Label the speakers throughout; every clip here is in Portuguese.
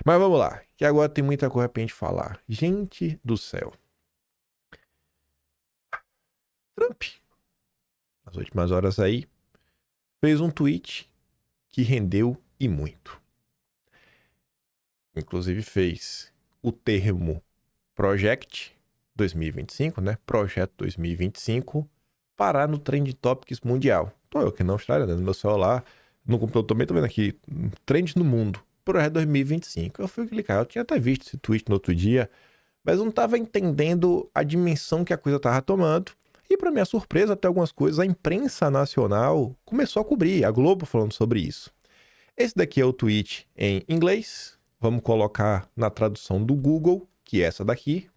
Speaker 1: Mas vamos lá, que agora tem muita coisa pra gente falar. Gente do céu. Trump, nas últimas horas aí, fez um tweet que rendeu e muito. Inclusive fez o termo Project 2025, né? Projeto 2025, parar no Trend Topics mundial. Tô eu aqui na Austrália, né? No meu celular, no computador também tô vendo aqui, Trend no mundo, Projeto 2025. Eu fui clicar, eu tinha até visto esse tweet no outro dia, mas eu não tava entendendo a dimensão que a coisa tava tomando. E para minha surpresa, até algumas coisas, a imprensa nacional começou a cobrir, a Globo falando sobre isso. Esse daqui é o tweet em inglês. Vamos colocar na tradução do Google, que é essa daqui.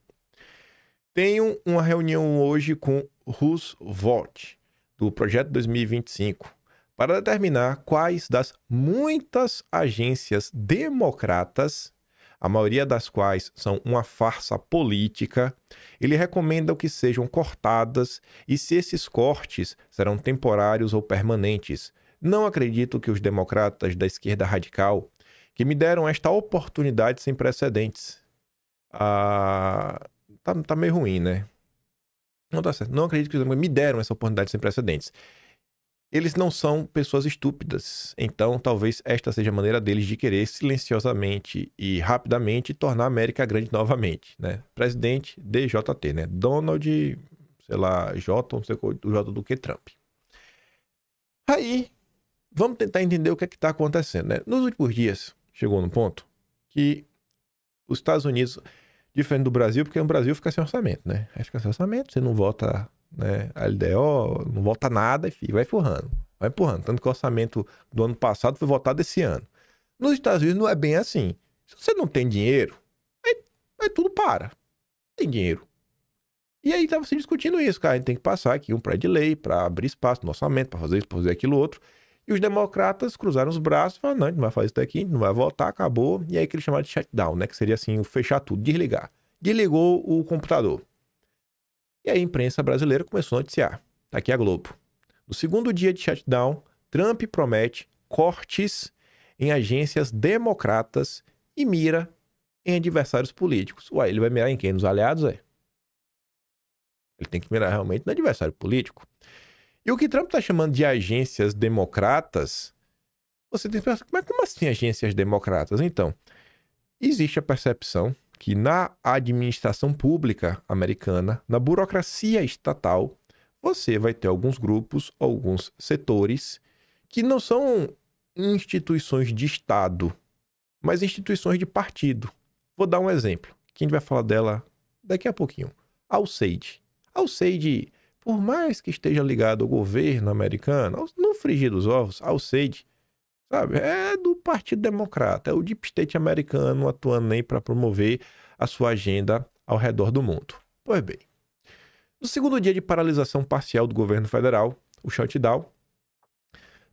Speaker 1: Tenho uma reunião hoje com Roosevelt, do Projeto 2025, para determinar quais das muitas agências democratas, a maioria das quais são uma farsa política, ele recomenda que sejam cortadas e se esses cortes serão temporários ou permanentes. Não acredito que os democratas da esquerda radical, que me deram esta oportunidade sem precedentes, tá meio ruim, né? Não tá certo. Não acredito que os democratas me deram essa oportunidade sem precedentes. Eles não são pessoas estúpidas, então talvez esta seja a maneira deles de querer silenciosamente e rapidamente tornar a América grande novamente, né? Presidente DJT, né? Donald, sei lá, J, não sei o J do que Trump. Aí, vamos tentar entender o que é que está acontecendo, né? Nos últimos dias, chegou num ponto que os Estados Unidos, diferente do Brasil, porque no Brasil fica sem orçamento, né? Aí fica sem orçamento, você não vota, né, a LDO, não vota nada e vai empurrando. Vai empurrando. Tanto que o orçamento do ano passado foi votado esse ano. Nos Estados Unidos não é bem assim. Se você não tem dinheiro, aí tudo para. Não tem dinheiro. E aí estava se discutindo isso, cara. A gente tem que passar aqui um projeto de lei para abrir espaço no orçamento, para fazer isso, para fazer aquilo outro. E os democratas cruzaram os braços e falaram, não, a gente não vai fazer isso daqui, a gente não vai votar, acabou. E aí que eles chamaram de shutdown, né? Que seria assim, o fechar tudo, desligar. Desligou o computador. E aí a imprensa brasileira começou a noticiar. Tá aqui a Globo. No segundo dia de shutdown, Trump promete cortes em agências democratas e mira em adversários políticos. Ué, ele vai mirar em quem? Nos aliados, é? Ele tem que mirar realmente no adversário político. E o que Trump está chamando de agências democratas, você tem que pensar, mas como assim agências democratas? Então, existe a percepção que na administração pública americana, na burocracia estatal, você vai ter alguns grupos, alguns setores que não são instituições de Estado, mas instituições de partido. Vou dar um exemplo, que a gente vai falar dela daqui a pouquinho. A USAID. A USAID, por mais que esteja ligado ao governo americano, no frigir dos ovos, a USAID, sabe, é do Partido Democrata, é o Deep State americano atuando aí para promover a sua agenda ao redor do mundo. Pois bem, no segundo dia de paralisação parcial do governo federal, o shutdown,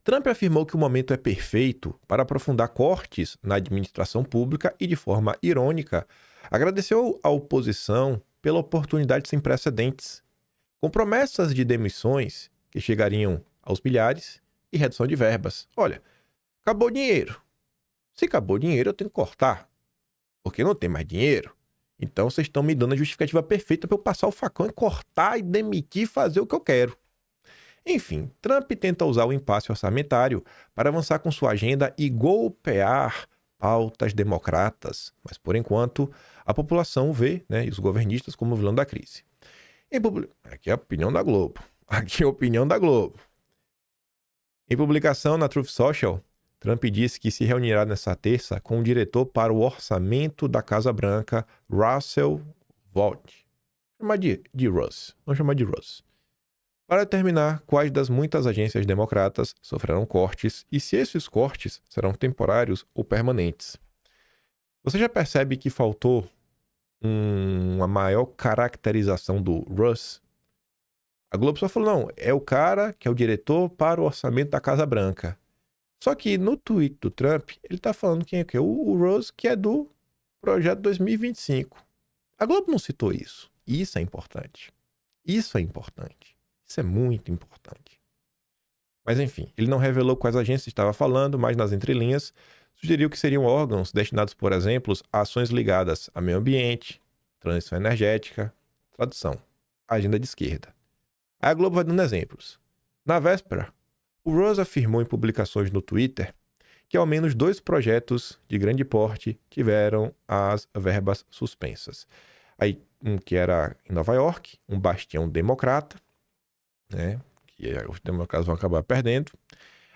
Speaker 1: Trump afirmou que o momento é perfeito para aprofundar cortes na administração pública e, de forma irônica, agradeceu à oposição pela oportunidade sem precedentes, com promessas de demissões que chegariam aos milhares e redução de verbas. Olha, acabou o dinheiro. Se acabou o dinheiro, eu tenho que cortar, porque não tem mais dinheiro. Então vocês estão me dando a justificativa perfeita para eu passar o facão e cortar e demitir e fazer o que eu quero. Enfim, Trump tenta usar o impasse orçamentário para avançar com sua agenda e golpear pautas democratas, mas por enquanto a população vê, né, e os governistas como o vilão da crise. Aqui é a opinião da Globo. Aqui é a opinião da Globo. Em publicação na Truth Social, Trump disse que se reunirá nesta terça com o diretor para o orçamento da Casa Branca, Russell Vought. Vamos chamar de Russ. Para determinar quais das muitas agências democratas sofrerão cortes e se esses cortes serão temporários ou permanentes. Você já percebe que faltou uma maior caracterização do Russ? A Globo só falou, não, é o cara que é o diretor para o orçamento da Casa Branca. Só que no tweet do Trump, ele tá falando quem é que é o Russ, que é do Projeto 2025. A Globo não citou isso. Isso é importante. Isso é importante. Isso é muito importante. Mas enfim, ele não revelou quais agências estava falando, mas nas entrelinhas, Sugeriu que seriam órgãos destinados, por exemplo, a ações ligadas a meio ambiente, transição energética, tradução, agenda de esquerda. Aí a Globo vai dando exemplos. Na véspera, o Russ afirmou em publicações no Twitter que ao menos 2 projetos de grande porte tiveram as verbas suspensas. Aí, um que era em Nova York, um bastião democrata, né, que os democratas vão acabar perdendo.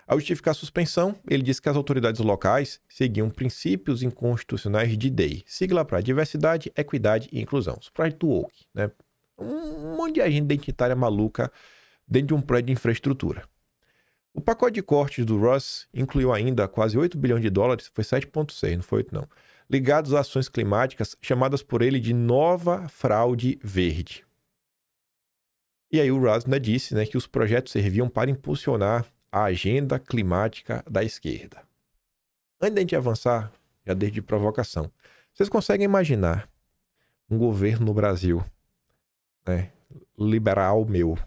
Speaker 1: Ao justificar a suspensão, ele disse que as autoridades locais seguiam princípios inconstitucionais de DEI, sigla para diversidade, equidade e inclusão. Os projetos woke, né? Um monte de agenda identitária maluca dentro de um prédio de infraestrutura. O pacote de cortes do Russ incluiu ainda quase 8 bilhões de dólares, foi 7,6, não foi 8 não, ligados a ações climáticas chamadas por ele de nova fraude verde. E aí o Russ ainda disse, né, que os projetos serviam para impulsionar a agenda climática da esquerda. Antes da gente avançar, já desde provocação, vocês conseguem imaginar um governo no Brasil, né, liberal meu,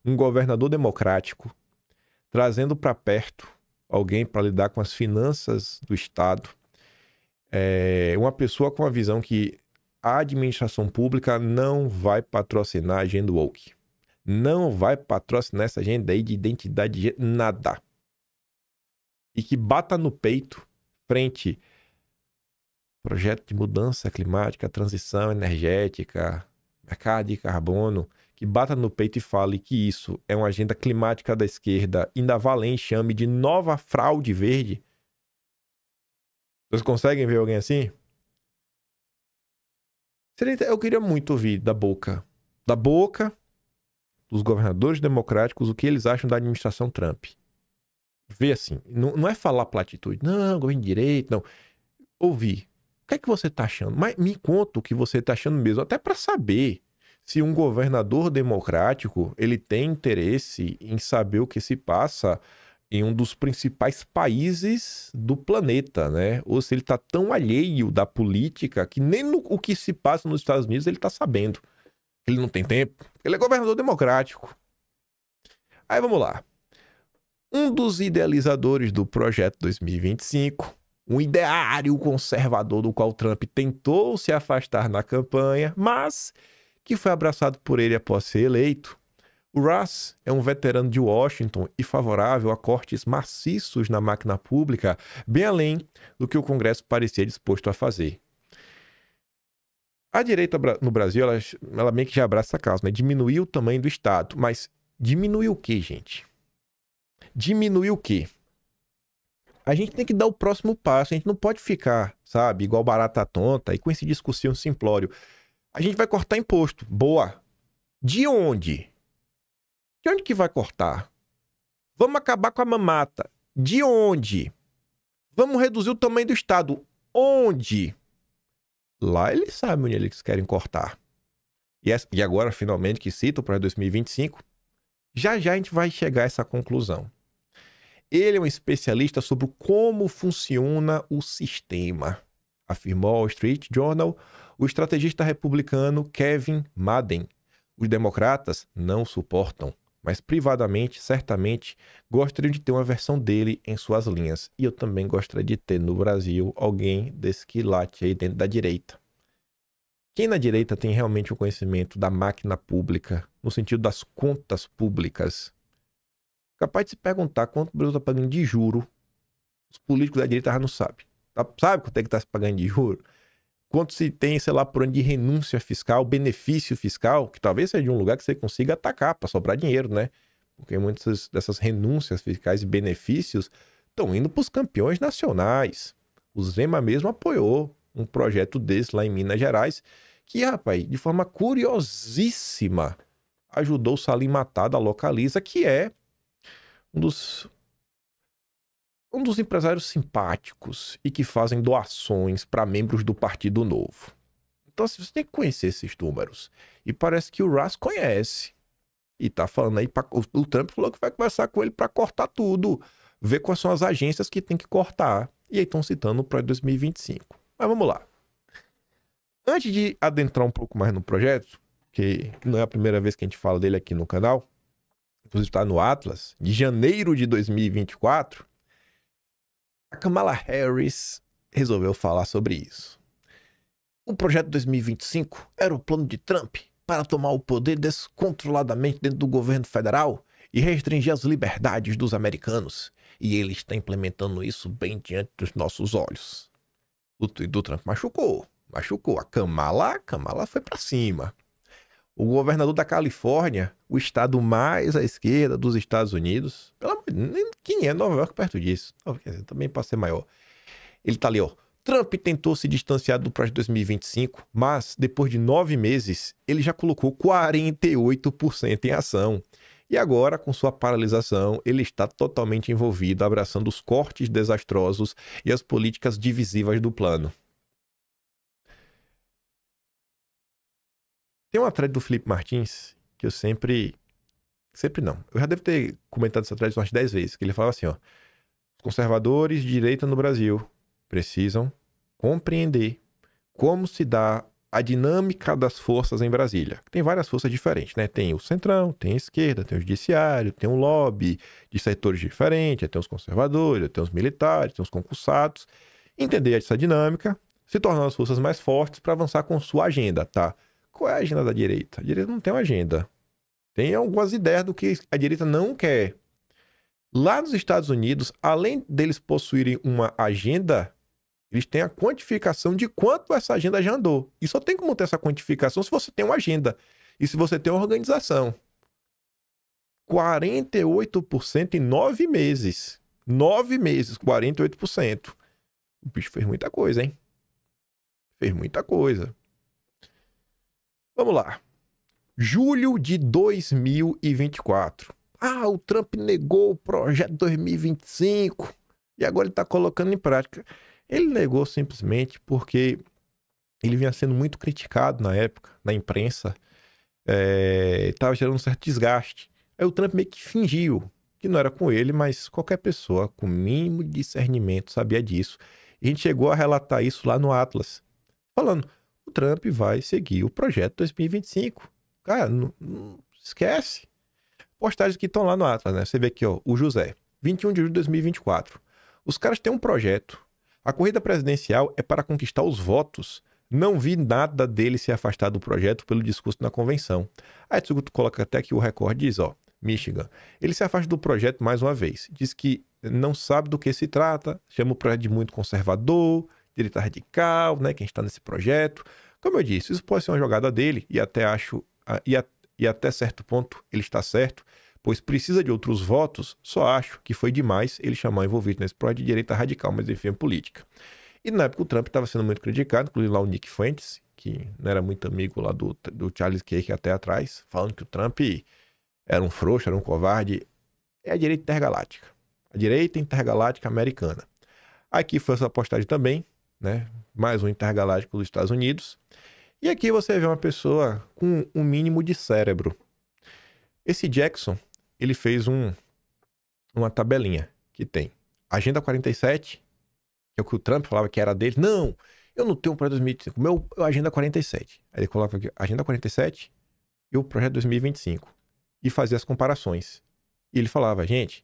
Speaker 1: um governador democrático, trazendo para perto alguém para lidar com as finanças do Estado, uma pessoa com a visão que a administração pública não vai patrocinar a agenda woke. Não vai patrocinar essa agenda aí de identidade de gênero, nada. E que bata no peito frente projeto de mudança climática, transição energética, mercado de carbono, que bata no peito e fale que isso é uma agenda climática da esquerda, ainda vá além e chame de nova fraude verde. Vocês conseguem ver alguém assim? Eu queria muito ouvir da boca dos governadores democráticos o que eles acham da administração Trump. Ver assim, não é falar platitude, não, governo de direito, não. Ouvir. O que é que você tá achando? Mas me conta o que você tá achando mesmo, até para saber se um governador democrático ele tem interesse em saber o que se passa em um dos principais países do planeta, né? Ou se ele tá tão alheio da política que nem o que se passa nos Estados Unidos ele tá sabendo. Ele não tem tempo. Ele é governador democrático. Aí vamos lá. Um dos idealizadores do Projeto 2025, um ideário conservador do qual Trump tentou se afastar na campanha, mas que foi abraçado por ele após ser eleito. O Russ é um veterano de Washington e favorável a cortes maciços na máquina pública, bem além do que o Congresso parecia disposto a fazer. A direita no Brasil, ela meio que já abraça essa causa, né? Diminuir o tamanho do Estado. Mas diminuir o quê, gente? Diminuir o quê? A gente tem que dar o próximo passo. A gente não pode ficar, sabe, igual barata tonta e com esse discursinho simplório. A gente vai cortar imposto. Boa. De onde? De onde que vai cortar? Vamos acabar com a mamata. De onde? Vamos reduzir o tamanho do Estado. Onde? Lá eles sabem onde eles querem cortar. E agora, finalmente, que cita para 2025, já a gente vai chegar a essa conclusão. Ele é um especialista sobre como funciona o sistema, afirmou ao Wall Street Journal o estrategista republicano Kevin Madden. Os democratas não suportam, mas privadamente, certamente, gostariam de ter uma versão dele em suas linhas. E eu também gostaria de ter no Brasil alguém desse quilate aí dentro da direita. Quem na direita tem realmente o conhecimento da máquina pública, no sentido das contas públicas, capaz de se perguntar quanto o Brasil está pagando de juro. Os políticos da direita já não sabem. Sabe quanto é que está se pagando de juro? Quanto se tem, sei lá, por ano de renúncia fiscal, benefício fiscal, que talvez seja um lugar que você consiga atacar para sobrar dinheiro, né? Porque muitas dessas renúncias fiscais e benefícios estão indo para os campeões nacionais. O Zema mesmo apoiou um projeto desse lá em Minas Gerais, que, rapaz, de forma curiosíssima, ajudou o Salim Matar da Localiza, que é um dos empresários simpáticos e que fazem doações para membros do Partido Novo. Então, assim, você tem que conhecer esses números. E parece que o Russ conhece. E tá falando aí, o Trump falou que vai conversar com ele para cortar tudo. Ver quais são as agências que tem que cortar. E aí estão citando para 2025. Mas vamos lá. Antes de adentrar um pouco mais no projeto, que não é a primeira vez que a gente fala dele aqui no canal, inclusive está no Atlas, de janeiro de 2024, A Kamala Harris resolveu falar sobre isso. O projeto 2025 era o plano de Trump para tomar o poder descontroladamente dentro do governo federal e restringir as liberdades dos americanos. E ele está implementando isso bem diante dos nossos olhos. O tweet do Trump machucou. A Kamala foi para cima. O governador da Califórnia, o estado mais à esquerda dos Estados Unidos, pelo amor de Deus, quem é Nova York perto disso? Quer dizer, também pode ser maior. Ele tá ali, ó. Trump tentou se distanciar do projeto 2025, mas depois de 9 meses, ele já colocou 48% em ação. E agora, com sua paralisação, ele está totalmente envolvido, abraçando os cortes desastrosos e as políticas divisivas do plano. Tem uma thread do Felipe Martins que eu sempre não. Eu já devo ter comentado essa thread umas 10 vezes, que ele falava assim, ó. Os conservadores de direita no Brasil precisam compreender como se dá a dinâmica das forças em Brasília. Tem várias forças diferentes, né? Tem o centrão, tem a esquerda, tem o judiciário, tem um lobby de setores diferentes, tem os conservadores, tem os militares, tem os concursados. Entender essa dinâmica, se tornar as forças mais fortes para avançar com sua agenda, tá? Qual é a agenda da direita? A direita não tem uma agenda. Tem algumas ideias do que a direita não quer. Lá nos Estados Unidos, além deles possuírem uma agenda, eles têm a quantificação de quanto essa agenda já andou. E só tem como ter essa quantificação se você tem uma agenda e se você tem uma organização. 48% em 9 meses. 9 meses, 48%. O bicho fez muita coisa, hein? Fez muita coisa. Vamos lá. Julho de 2024. Ah, o Trump negou o projeto 2025 e agora ele está colocando em prática. Ele negou simplesmente porque ele vinha sendo muito criticado na época, na imprensa. Estava gerando um certo desgaste. Aí o Trump meio que fingiu que não era com ele, mas qualquer pessoa com mínimo discernimento sabia disso. E a gente chegou a relatar isso lá no Atlas, falando, o Trump vai seguir o projeto 2025. Cara, não esquece. Postagens que estão lá no Atlas, né? Você vê aqui, ó, o José, 21 de julho de 2024. Os caras têm um projeto. A corrida presidencial é para conquistar os votos. Não vi nada dele se afastar do projeto pelo discurso na convenção. Aí tu coloca até que o recorde diz, ó, Michigan. Ele se afasta do projeto mais uma vez. Diz que não sabe do que se trata, chama o projeto de muito conservador, direita radical, né? Quem está nesse projeto. Como eu disse, isso pode ser uma jogada dele e até acho... E até certo ponto ele está certo, pois precisa de outros votos, só acho que foi demais ele chamar envolvido nesse projeto de direita radical, mas enfim, é política. E na época o Trump estava sendo muito criticado, inclusive lá o Nick Fuentes, que não era muito amigo lá do Charles Cake até atrás, falando que o Trump era um frouxo, era um covarde. É a direita intergaláctica. A direita intergaláctica americana. Aqui foi essa postagem também, né? Mais um intergaláctico dos Estados Unidos. E aqui você vê uma pessoa com um mínimo de cérebro. Esse Jackson, ele fez uma tabelinha que tem Agenda 47, que é o que o Trump falava que era dele. Não, eu não tenho um projeto 2025, meu Agenda 47. Aí ele coloca aqui Agenda 47 e o projeto 2025 e fazia as comparações. E ele falava, gente,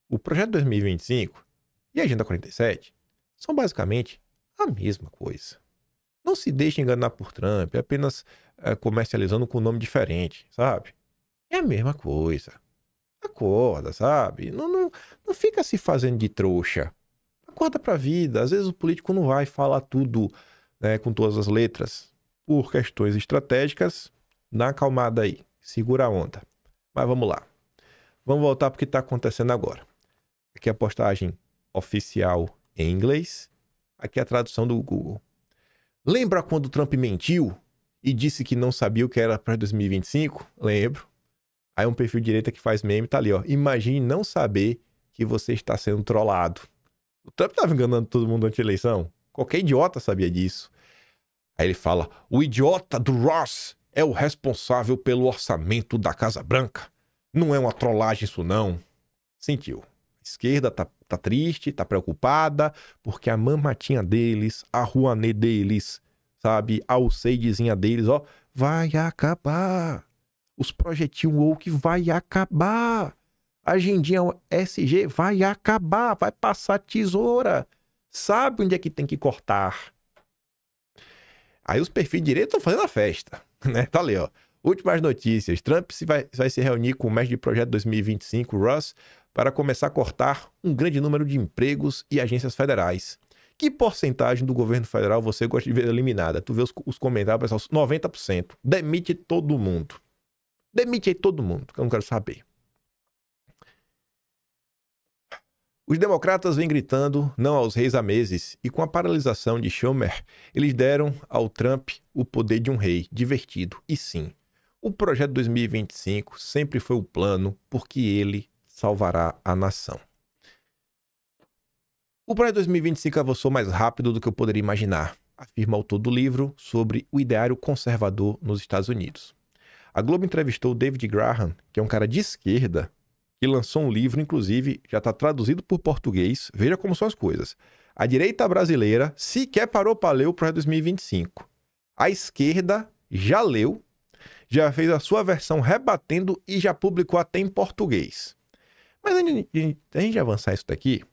Speaker 1: o projeto 2025 e a Agenda 47 são basicamente a mesma coisa. Não se deixe enganar por Trump, é apenas comercializando com um nome diferente, sabe? É a mesma coisa. Acorda, sabe? Não fica se fazendo de trouxa. Acorda pra vida. Às vezes o político não vai falar tudo, né, com todas as letras. Por questões estratégicas, dá uma acalmada aí. Segura a onda. Mas vamos lá. Vamos voltar para o que está acontecendo agora. Aqui é a postagem oficial em inglês. Aqui é a tradução do Google. Lembra quando o Trump mentiu e disse que não sabia o que era para 2025? Lembro. Aí um perfil de direita que faz meme tá ali, ó. Imagine não saber que você está sendo trollado. O Trump estava enganando todo mundo antes da eleição. Qualquer idiota sabia disso. Aí ele fala, o idiota do Ross é o responsável pelo orçamento da Casa Branca. Não é uma trollagem isso não. Sentiu. A esquerda tá triste, tá preocupada, porque a mamatinha deles, a Rouanet deles, sabe, a Alceidezinha deles, ó, vai acabar. Os projetinhos woke vai acabar. A agendinha SG vai acabar, vai passar tesoura. Sabe onde é que tem que cortar. Aí os perfis direitos estão fazendo a festa, né? Tá ali, ó. Últimas notícias. Trump vai se reunir com o mestre de projeto 2025, Russ, para começar a cortar um grande número de empregos e agências federais. Que porcentagem do governo federal você gosta de ver eliminada? Tu vê os comentários, pessoal, 90%. Demite todo mundo. Demite aí todo mundo, que eu não quero saber. Os democratas vêm gritando não aos reis há meses, e com a paralisação de Schumer, eles deram ao Trump o poder de um rei divertido. E sim, o projeto 2025 sempre foi o plano porque ele salvará a nação. O projeto 2025 avançou mais rápido do que eu poderia imaginar, afirma o autor do livro sobre o ideário conservador nos Estados Unidos. A Globo entrevistou David Graham, que é um cara de esquerda, que lançou um livro, inclusive, já está traduzido por português. Veja como são as coisas. A direita brasileira sequer parou para ler o projeto 2025. A esquerda já leu, já fez a sua versão rebatendo e já publicou até em português. Mas antes de a gente avançar isso daqui,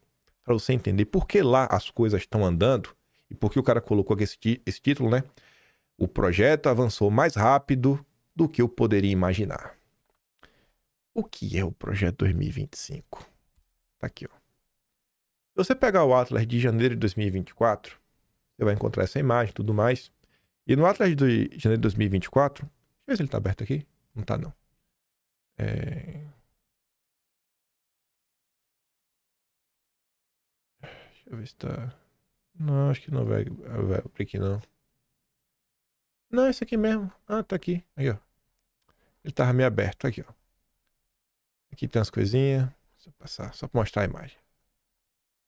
Speaker 1: para você entender por que lá as coisas estão andando e por que o cara colocou aqui esse título, né? O projeto avançou mais rápido do que eu poderia imaginar. O que é o projeto 2025? Tá aqui, ó. Se você pegar o Atlas de janeiro de 2024, você vai encontrar essa imagem e tudo mais. E no Atlas de janeiro de 2024, deixa eu ver se ele tá aberto aqui. Não tá, não. Deixa eu ver se tá... Não, acho que não vai abrir aqui, não. Não, esse aqui mesmo. Ah, tá aqui. Aí, ó. Ele tava meio aberto. Aqui, ó. Aqui tem umas coisinhas. Deixa eu passar, só pra mostrar a imagem.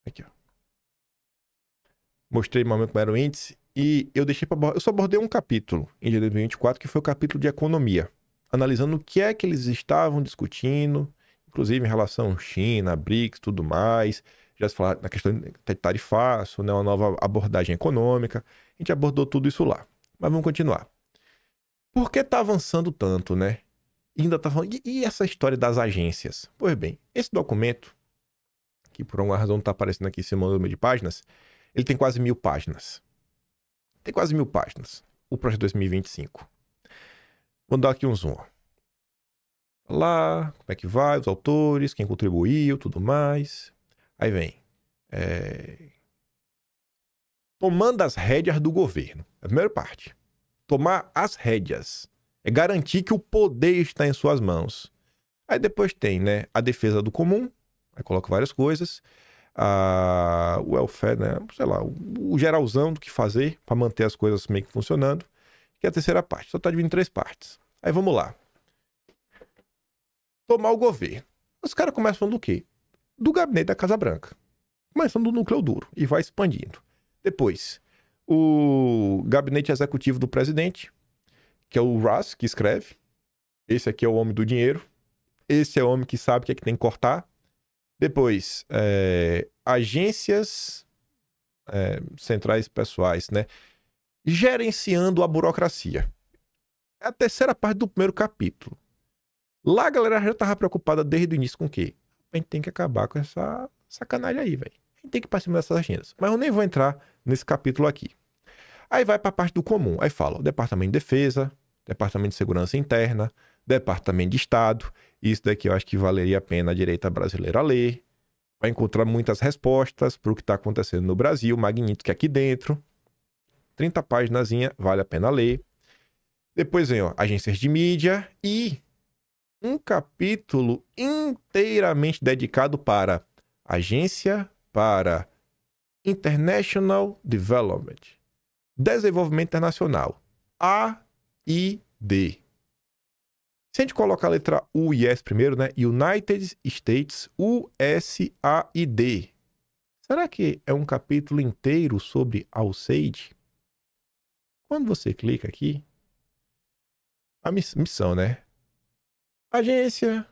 Speaker 1: Aqui, ó. Mostrei no momento como era o índice. E eu deixei para eu só abordei um capítulo em 2024, que foi o capítulo de economia. Analisando o que é que eles estavam discutindo, inclusive em relação à China, BRICS, tudo mais. Já se falou na questão de tarifaço, né, uma nova abordagem econômica. A gente abordou tudo isso lá. Mas vamos continuar. Por que tá avançando tanto, né? E ainda tá falando... E essa história das agências? Pois bem, esse documento, que por alguma razão tá aparecendo aqui em cima do número de páginas, ele tem quase 1000 páginas. Tem quase 1000 páginas. O projeto 2025. Vou dar aqui um zoom. Lá, como é que vai, os autores, quem contribuiu, tudo mais. Aí vem. Tomando as rédeas do governo. É a primeira parte. Tomar as rédeas. É garantir que o poder está em suas mãos. Aí depois tem, né, a defesa do comum. Aí coloca várias coisas. O welfare, né, sei lá, o geralzão do que fazer para manter as coisas meio que funcionando. Que é a terceira parte. Só está dividindo em 3 partes. Aí vamos lá. Tomar o governo. Os caras começam falando do quê? Do gabinete da Casa Branca. Começando do núcleo duro e vai expandindo. Depois, o gabinete executivo do presidente, que é o Russ, que escreve. Esse aqui é o homem do dinheiro. Esse é o homem que sabe o que é que tem que cortar. Depois, agências centrais pessoais, né? Gerenciando a burocracia. É a terceira parte do primeiro capítulo. Lá a galera já tava preocupada desde o início com o quê? A gente tem que acabar com essa sacanagem aí, velho. A gente tem que ir pra cima dessas agendas. Mas eu nem vou entrar nesse capítulo aqui. Aí vai pra parte do comum. Aí fala o Departamento de Defesa, Departamento de Segurança Interna, Departamento de Estado. Isso daqui eu acho que valeria a pena a direita brasileira ler. Vai encontrar muitas respostas para o que está acontecendo no Brasil, magnífico aqui dentro. 30 páginas, vale a pena ler. Depois vem, ó, agências de mídia e um capítulo inteiramente dedicado para Agência para International Development, Desenvolvimento Internacional, AID. Se a gente colocar a letra U e S primeiro, né? United States USAID. Será que é um capítulo inteiro sobre a USAID? Quando você clica aqui, a missão, né? Agência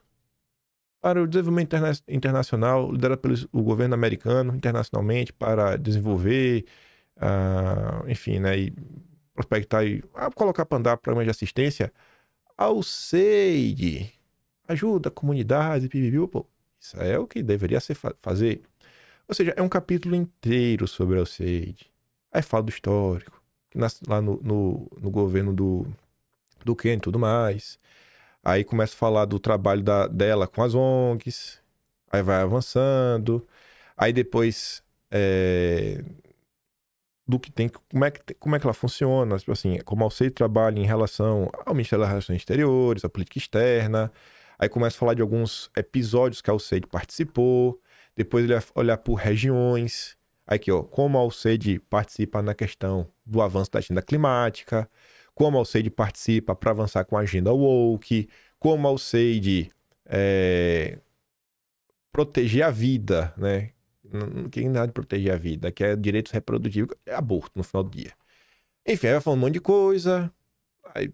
Speaker 1: para o Desenvolvimento Internacional, liderada pelo governo americano internacionalmente para desenvolver, enfim, né? E prospectar e colocar para andar programas de assistência ao USAID. Ajuda a comunidade, pô. É o que deveria ser fazer. Ou seja, é um capítulo inteiro sobre Alceide. Aí fala do histórico, que nasce lá no governo do Kenny e tudo mais. Aí começa a falar do trabalho dela com as ONGs. Aí vai avançando. Aí depois do que tem, como é que ela funciona, tipo assim, como a Alceide trabalha em relação ao Ministério das Relações Exteriores, à política externa. Aí começa a falar de alguns episódios que a Alceide participou. Depois ele vai olhar por regiões. Aí aqui, ó, como a Alceide participa na questão do avanço da agenda climática, como a Alceide participa para avançar com a agenda woke, como a Alceide proteger a vida, né? Não tem nada de proteger a vida, que é direitos reprodutivos, é aborto no final do dia. Enfim, aí vai falar um monte de coisa, aí,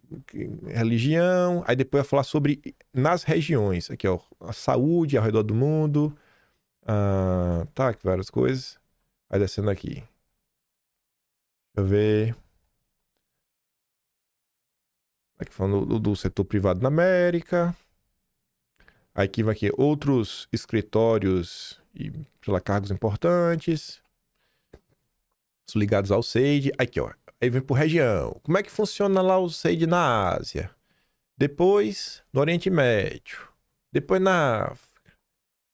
Speaker 1: religião, aí depois vai falar sobre nas regiões, aqui ó, a saúde ao redor do mundo, tá, várias coisas. Vai descendo aqui. Deixa eu ver. Aqui falando do setor privado na América. Aqui vai aqui outros escritórios e, sei lá, cargos importantes ligados ao Alceide. Aqui, ó. Aí vem por região. Como é que funciona lá o Alceide na Ásia? Depois no Oriente Médio. Depois na África.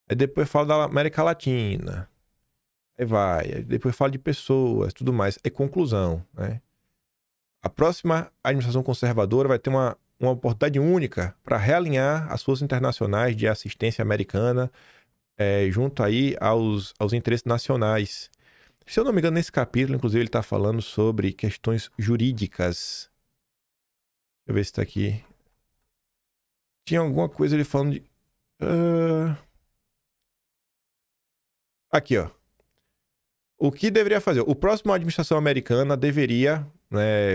Speaker 1: Aí depois fala da América Latina. Aí vai. Aí depois fala de pessoas, tudo mais. É conclusão, né? A próxima administração conservadora vai ter uma oportunidade única para realinhar as forças internacionais de assistência americana junto aí aos interesses nacionais. Se eu não me engano, nesse capítulo, inclusive, ele está falando sobre questões jurídicas. Deixa eu ver se está aqui. Tinha alguma coisa ele falando de... Aqui, ó. O que deveria fazer? O próximo administração americana deveria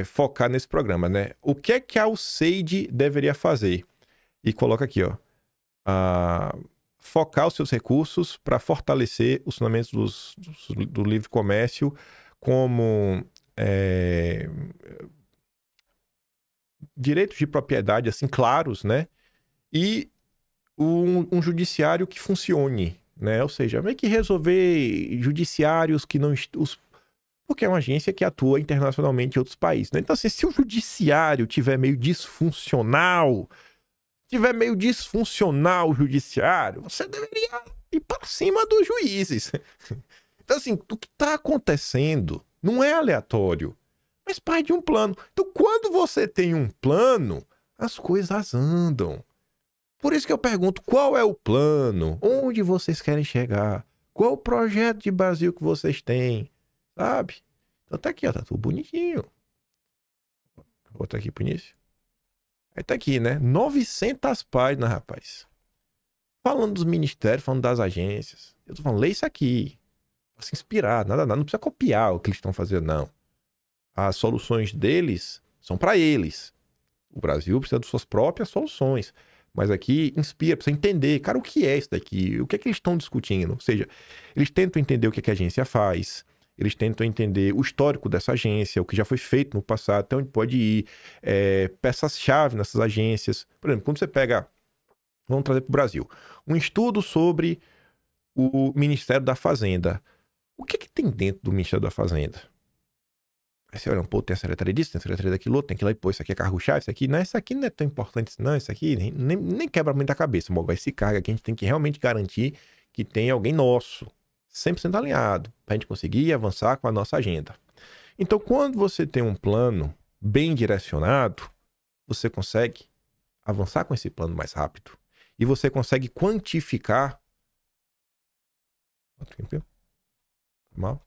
Speaker 1: focar nesse programa, né? O que é que a Alceide deveria fazer? E coloca aqui, ó. Focar os seus recursos para fortalecer os fundamentos do livre comércio, como direitos de propriedade assim claros, né? E um judiciário que funcione, né? Ou seja, meio que resolver judiciários que não... Porque é uma agência que atua internacionalmente em outros países, né? Então, assim, se o judiciário tiver meio disfuncional, o judiciário, você deveria ir para cima dos juízes. Então, assim, o que está acontecendo não é aleatório, mas parte de um plano. Então, quando você tem um plano, as coisas andam. Por isso que eu pergunto, qual é o plano? Onde vocês querem chegar? Qual é o projeto de Brasil que vocês têm? Sabe? Então tá aqui, ó, tá tudo bonitinho. Vou botar aqui pro início. Aí tá aqui, né? 900 páginas, rapaz. Falando dos ministérios, falando das agências. Eu tô falando, lê isso aqui. Pra se inspirar, nada, não precisa copiar o que eles estão fazendo, não. As soluções deles são para eles. O Brasil precisa de suas próprias soluções. Mas aqui inspira, precisa entender, cara, o que é isso daqui? O que é que eles estão discutindo? Ou seja, eles tentam entender o que é que a agência faz, eles tentam entender o histórico dessa agência, o que já foi feito no passado, até onde pode ir, peças-chave nessas agências. Por exemplo, quando você pega, vamos trazer para o Brasil, um estudo sobre o Ministério da Fazenda. O que tem dentro do Ministério da Fazenda? Aí você olha, pô, tem a secretaria disso, tem a secretaria daquilo outro, tem que ir lá e pô, isso aqui é cargo-chave, isso aqui não é tão importante, não, isso aqui nem quebra muito a cabeça. Bom, esse cargo aqui a gente tem que realmente garantir que tem alguém nosso, 100% alinhado, pra gente conseguir avançar com a nossa agenda. Então, quando você tem um plano bem direcionado, você consegue avançar com esse plano mais rápido. E você consegue quantificar... Mal.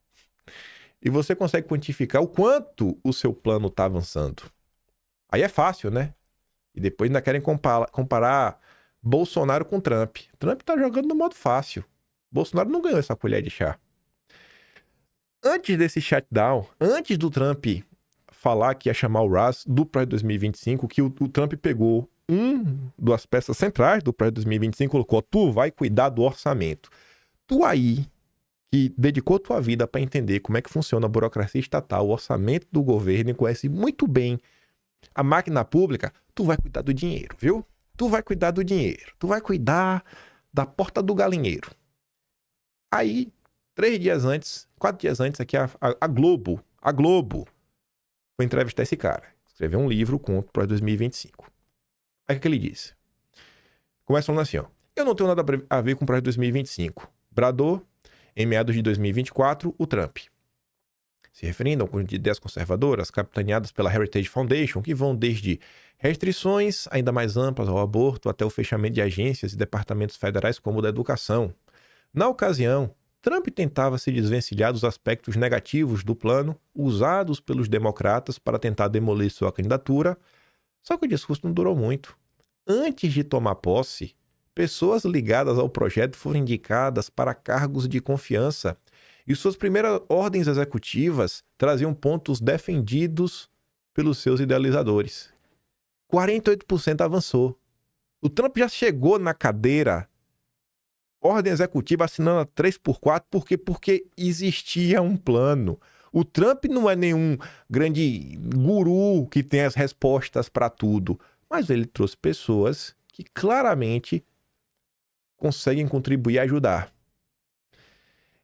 Speaker 1: E você consegue quantificar o quanto o seu plano está avançando. Aí é fácil, né? E depois ainda querem comparar Bolsonaro com Trump. Trump tá jogando no modo fácil. Bolsonaro não ganhou essa colher de chá. Antes desse shutdown, antes do Trump falar que ia chamar o Russ do projeto 2025, que o Trump pegou das peças centrais do projeto 2025 e colocou, tu vai cuidar do orçamento. Tu aí... que dedicou tua vida para entender como é que funciona a burocracia estatal, o orçamento do governo e conhece muito bem a máquina pública, tu vai cuidar do dinheiro, viu? Tu vai cuidar do dinheiro, tu vai cuidar da porta do galinheiro. Aí, 4 dias antes, aqui a Globo foi entrevistar esse cara. Escreveu um livro com para 2025. Aí o que ele disse? Começa falando assim, ó. Eu não tenho nada a ver com o projeto 2025. Bradou, em meados de 2024, o Trump. Se referindo a um conjunto de ideias conservadoras capitaneadas pela Heritage Foundation, que vão desde restrições ainda mais amplas ao aborto até o fechamento de agências e departamentos federais como o da educação. Na ocasião, Trump tentava se desvencilhar dos aspectos negativos do plano usados pelos democratas para tentar demolir sua candidatura, só que o discurso não durou muito. Antes de tomar posse, pessoas ligadas ao projeto foram indicadas para cargos de confiança e suas primeiras ordens executivas traziam pontos defendidos pelos seus idealizadores. 48% avançou. O Trump já chegou na cadeira, ordem executiva assinando a 3x4, porque existia um plano. O Trump não é nenhum grande guru que tem as respostas para tudo, mas ele trouxe pessoas que claramente conseguem contribuir e ajudar.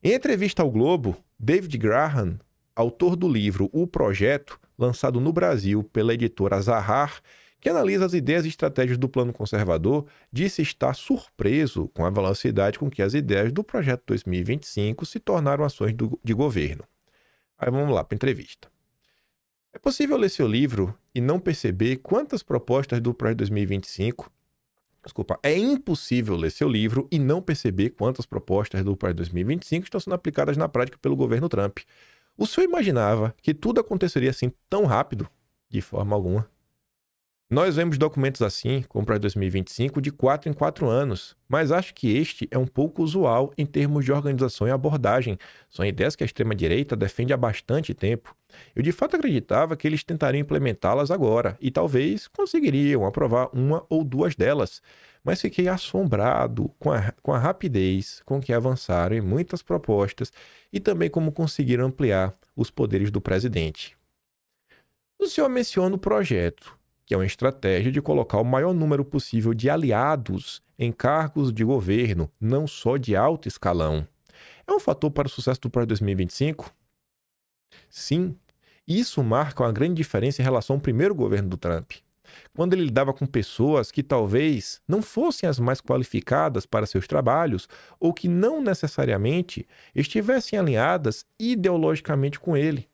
Speaker 1: Em entrevista ao Globo, David Graham, autor do livro O Projeto, lançado no Brasil pela editora Zahar, que analisa as ideias e estratégias do plano conservador, disse estar surpreso com a velocidade com que as ideias do Projeto 2025 se tornaram ações de governo. Aí vamos lá para a entrevista. É possível ler seu livro e não perceber quantas propostas do Projeto 2025... É impossível ler seu livro e não perceber quantas propostas do Projeto 2025 estão sendo aplicadas na prática pelo governo Trump. O senhor imaginava que tudo aconteceria assim tão rápido? De forma alguma. Nós vemos documentos assim, como para 2025, de 4 em 4 anos, mas acho que este é um pouco usual em termos de organização e abordagem. São ideias que a extrema-direita defende há bastante tempo. Eu de fato acreditava que eles tentariam implementá-las agora, e talvez conseguiriam aprovar 1 ou 2 delas, mas fiquei assombrado com a rapidez com que avançaram em muitas propostas e também como conseguiram ampliar os poderes do presidente. O senhor menciona o projeto, que é uma estratégia de colocar o maior número possível de aliados em cargos de governo, não só de alto escalão. É um fator para o sucesso do Projeto 2025? Sim, isso marca uma grande diferença em relação ao primeiro governo do Trump, quando ele lidava com pessoas que talvez não fossem as mais qualificadas para seus trabalhos ou que não necessariamente estivessem alinhadas ideologicamente com ele.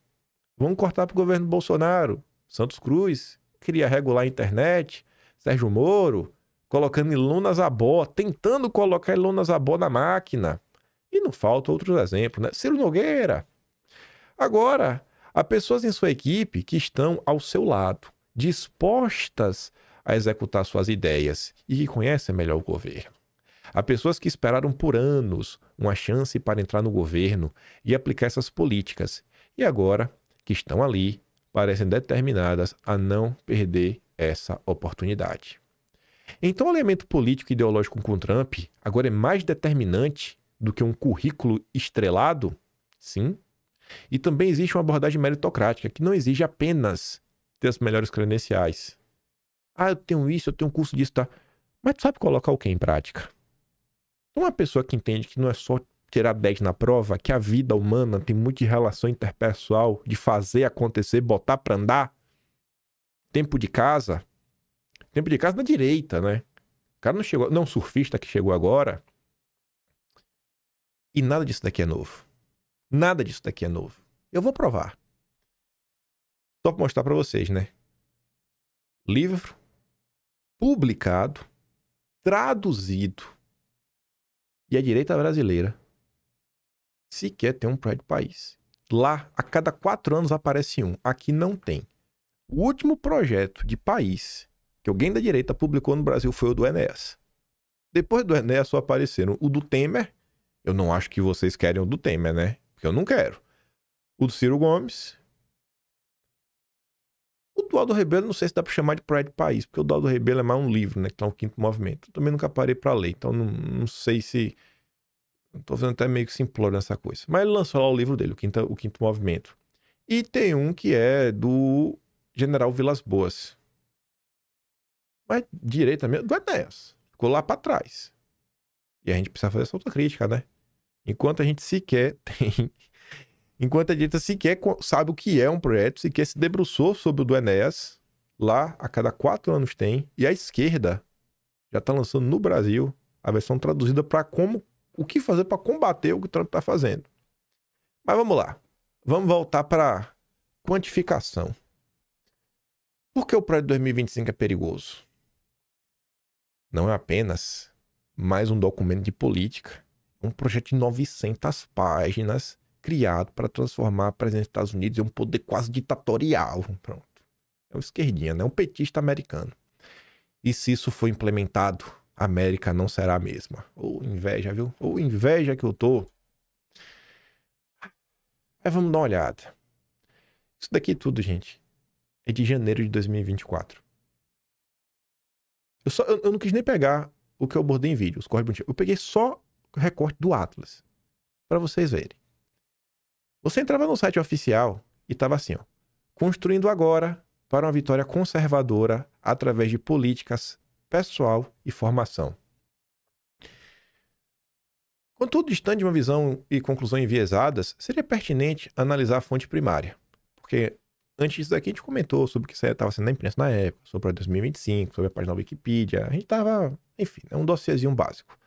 Speaker 1: Vamos cortar para o governo Bolsonaro, Santos Cruz, queria regular a internet, Sérgio Moro, colocando Ilona Zabó, tentando colocar Ilona Zabó na máquina. E não faltam outros exemplos, né? Ciro Nogueira. Agora, há pessoas em sua equipe que estão ao seu lado, dispostas a executar suas ideias e que conhecem melhor o governo. Há pessoas que esperaram por anos uma chance para entrar no governo e aplicar essas políticas, e agora que estão ali, parecem determinadas a não perder essa oportunidade. Então, o elemento político e ideológico com Trump agora é mais determinante do que um currículo estrelado? Sim. E também existe uma abordagem meritocrática, que não exige apenas ter as melhores credenciais. Ah, eu tenho isso, eu tenho um curso disso, tá? Mas tu sabe colocar o que em prática? Então, uma pessoa que entende que não é só tirar 10 na prova, que a vida humana tem muito de relação interpessoal, de fazer acontecer, botar pra andar. Tempo de casa na direita, né? O cara não chegou, não, surfista que chegou agora. E nada disso daqui é novo. Nada disso daqui é novo. Eu vou provar. Só pra mostrar pra vocês, né? Livro publicado, traduzido. E a direita brasileira sequer tem um projeto de país. Lá, a cada 4 anos aparece um. Aqui não tem. O último projeto de país que alguém da direita publicou no Brasil foi o do Enéas. Depois do Enéas só apareceram o do Temer. Eu não acho que vocês querem o do Temer, né? Porque eu não quero. O do Ciro Gomes. O do Aldo Rebelo, não sei se dá pra chamar de projeto de país, porque o do Aldo Rebelo é mais um livro, né? Que é o Quinto Movimento. Eu também nunca parei pra ler, então não sei se... Tô vendo até meio que simplório nessa coisa. Mas ele lançou lá o livro dele, o Quinto Movimento. E tem um que é do General Vilas Boas. Mas direita mesmo, do Enéas. Ficou lá pra trás. E a gente precisa fazer essa autocrítica, né? Enquanto a gente sequer tem... Enquanto a direita sequer sabe o que é um projeto, sequer se debruçou sobre o do Enéas, lá a cada 4 anos tem, e a esquerda já está lançando no Brasil a versão traduzida para o que fazer para combater o que o Trump está fazendo. Mas vamos lá. Vamos voltar para quantificação. Por que o projeto de 2025 é perigoso? Não é apenas mais um documento de política. É um projeto de 900 páginas criado para transformar a presidência dos Estados Unidos em um poder quase ditatorial. Pronto. É um esquerdinha, né? Um petista americano. E se isso for implementado, a América não será a mesma. Ou inveja, viu? Ou inveja que eu tô. Mas vamos dar uma olhada. Isso daqui tudo, gente, é de janeiro de 2024. Eu não quis nem pegar o que eu abordei em vídeo, os cortes bonitinhos. Eu peguei só o recorte do Atlas, para vocês verem. Você entrava no site oficial e tava assim, ó. Construindo agora para uma vitória conservadora através de políticas, pessoal e formação. Contudo, distante de uma visão e conclusão enviesadas, seria pertinente analisar a fonte primária. Porque antes disso daqui a gente comentou sobre o que estava sendo na imprensa na época, sobre a 2025, sobre a página da Wikipedia. A gente estava, enfim, é um dossiêzinho básico.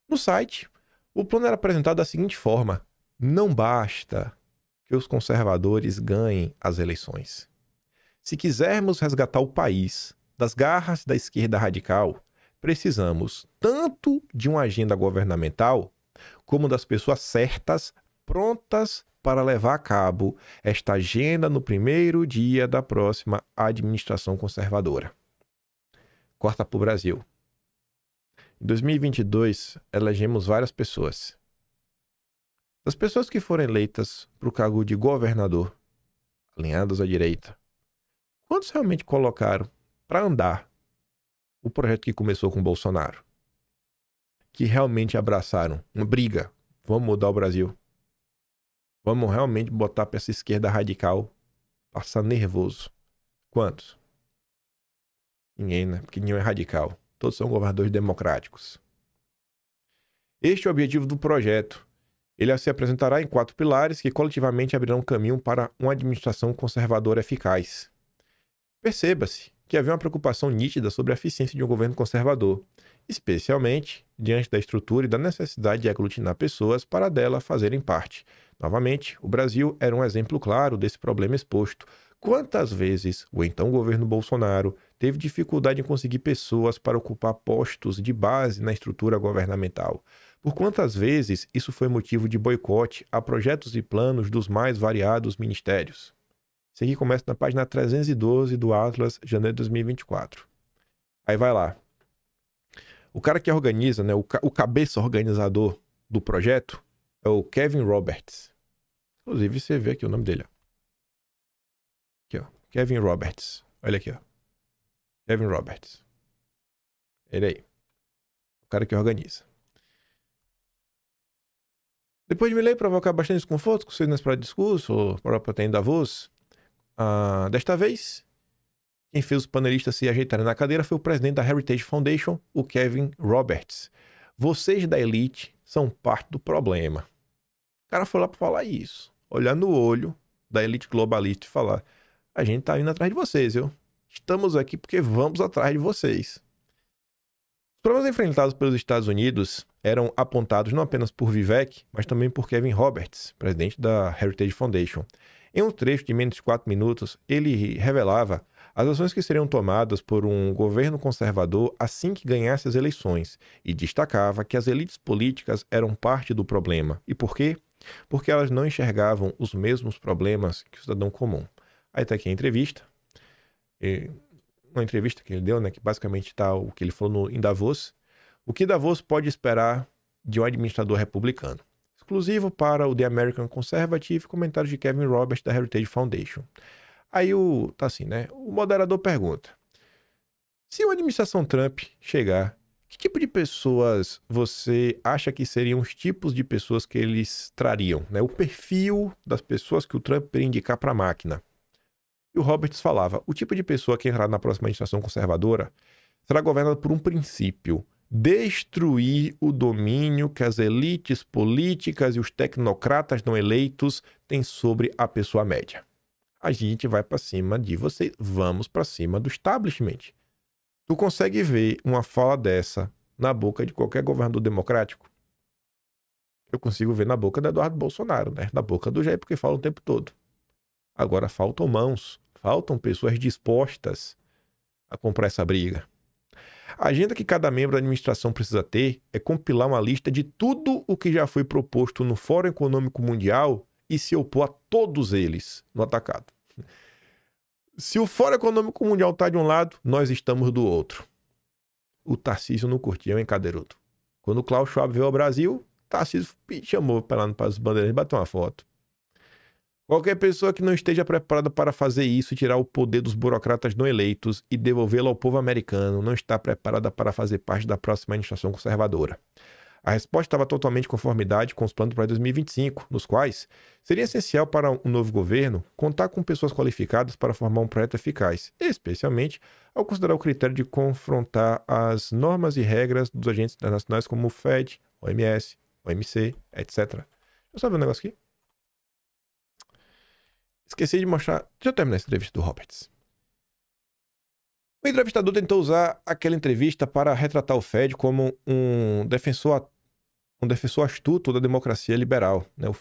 Speaker 1: No site, o plano era apresentado da seguinte forma: não basta que os conservadores ganhem as eleições. Se quisermos resgatar o país das garras da esquerda radical, precisamos tanto de uma agenda governamental como das pessoas certas, prontas para levar a cabo esta agenda no primeiro dia da próxima administração conservadora. Corta para o Brasil. Em 2022, elegemos várias pessoas. Das pessoas que foram eleitas para o cargo de governador, alinhadas à direita, quantos realmente colocaram para andar o projeto que começou com Bolsonaro? Que realmente abraçaram uma briga. Vamos mudar o Brasil. Vamos realmente botar para essa esquerda radical passar nervoso. Quantos? Ninguém, né? Porque nenhum é radical. Todos são governadores democráticos. Este é o objetivo do projeto. Ele se apresentará em 4 pilares que coletivamente abrirão caminho para uma administração conservadora eficaz. Perceba-se que havia uma preocupação nítida sobre a eficiência de um governo conservador, especialmente diante da estrutura e da necessidade de aglutinar pessoas para dela fazerem parte. Novamente, o Brasil era um exemplo claro desse problema exposto. Quantas vezes o então governo Bolsonaro teve dificuldade em conseguir pessoas para ocupar postos de base na estrutura governamental? Por quantas vezes isso foi motivo de boicote a projetos e planos dos mais variados ministérios? Isso aqui começa na página 312 do Atlas, janeiro de 2024. Aí vai lá. O cara que organiza, né, o cabeça organizador do projeto é o Kevin Roberts. Inclusive, você vê aqui o nome dele. Ó. Aqui, ó. Kevin Roberts. Olha aqui, ó. Kevin Roberts. Ele aí. O cara que organiza. Depois de me ler provocar bastante desconforto com vocês nesse próprio discurso, ou próprio tem da voz, desta vez, quem fez os panelistas se ajeitarem na cadeira foi o presidente da Heritage Foundation, o Kevin Roberts. Vocês da elite são parte do problema. O cara foi lá para falar isso. Olhar no olho da elite globalista e falar: a gente tá indo atrás de vocês, viu? Estamos aqui porque vamos atrás de vocês. Os problemas enfrentados pelos Estados Unidos eram apontados não apenas por Vivek, mas também por Kevin Roberts, presidente da Heritage Foundation. Em um trecho de menos de 4 minutos, ele revelava as ações que seriam tomadas por um governo conservador assim que ganhasse as eleições e destacava que as elites políticas eram parte do problema. E por quê? Porque elas não enxergavam os mesmos problemas que o cidadão comum. Aí está aqui a entrevista. Uma entrevista que ele deu, né, que basicamente está o que ele falou em Davos. O que Davos pode esperar de um administrador republicano? Exclusivo para o The American Conservative, comentários de Kevin Roberts da Heritage Foundation. Aí tá assim, né? O moderador pergunta: se uma administração Trump chegar, que tipo de pessoas você acha que seriam os tipos de pessoas que eles trariam, né? O perfil das pessoas que o Trump iria indicar para a máquina. E o Roberts falava: o tipo de pessoa que entrará na próxima administração conservadora será governada por um princípio: destruir o domínio que as elites políticas e os tecnocratas não eleitos têm sobre a pessoa média. A gente vai para cima de vocês, vamos para cima do establishment. Tu consegue ver uma fala dessa na boca de qualquer governador democrático? Eu consigo ver na boca do Eduardo Bolsonaro, né? Na boca do Jair, porque fala o tempo todo. Agora faltam mãos, faltam pessoas dispostas a comprar essa briga. A agenda que cada membro da administração precisa ter é compilar uma lista de tudo o que já foi proposto no Fórum Econômico Mundial e se opor a todos eles no atacado. Se o Fórum Econômico Mundial está de um lado, nós estamos do outro. O Tarcísio não curtiu, hein, Cadeirudo? Quando o Klaus Schwab veio ao Brasil, Tarcísio chamou para lá para as bandeiras bater uma foto. Qualquer pessoa que não esteja preparada para fazer isso e tirar o poder dos burocratas não eleitos e devolvê-lo ao povo americano não está preparada para fazer parte da próxima administração conservadora. A resposta estava totalmente em conformidade com os planos para 2025, nos quais seria essencial para um novo governo contar com pessoas qualificadas para formar um projeto eficaz, especialmente ao considerar o critério de confrontar as normas e regras dos agentes internacionais como o FED, OMS, OMC, etc. Deixa eu só ver um negócio aqui. Esqueci de mostrar... Deixa eu terminar essa entrevista do Roberts. O entrevistador tentou usar aquela entrevista para retratar o Fed como um defensor astuto da democracia liberal, né? O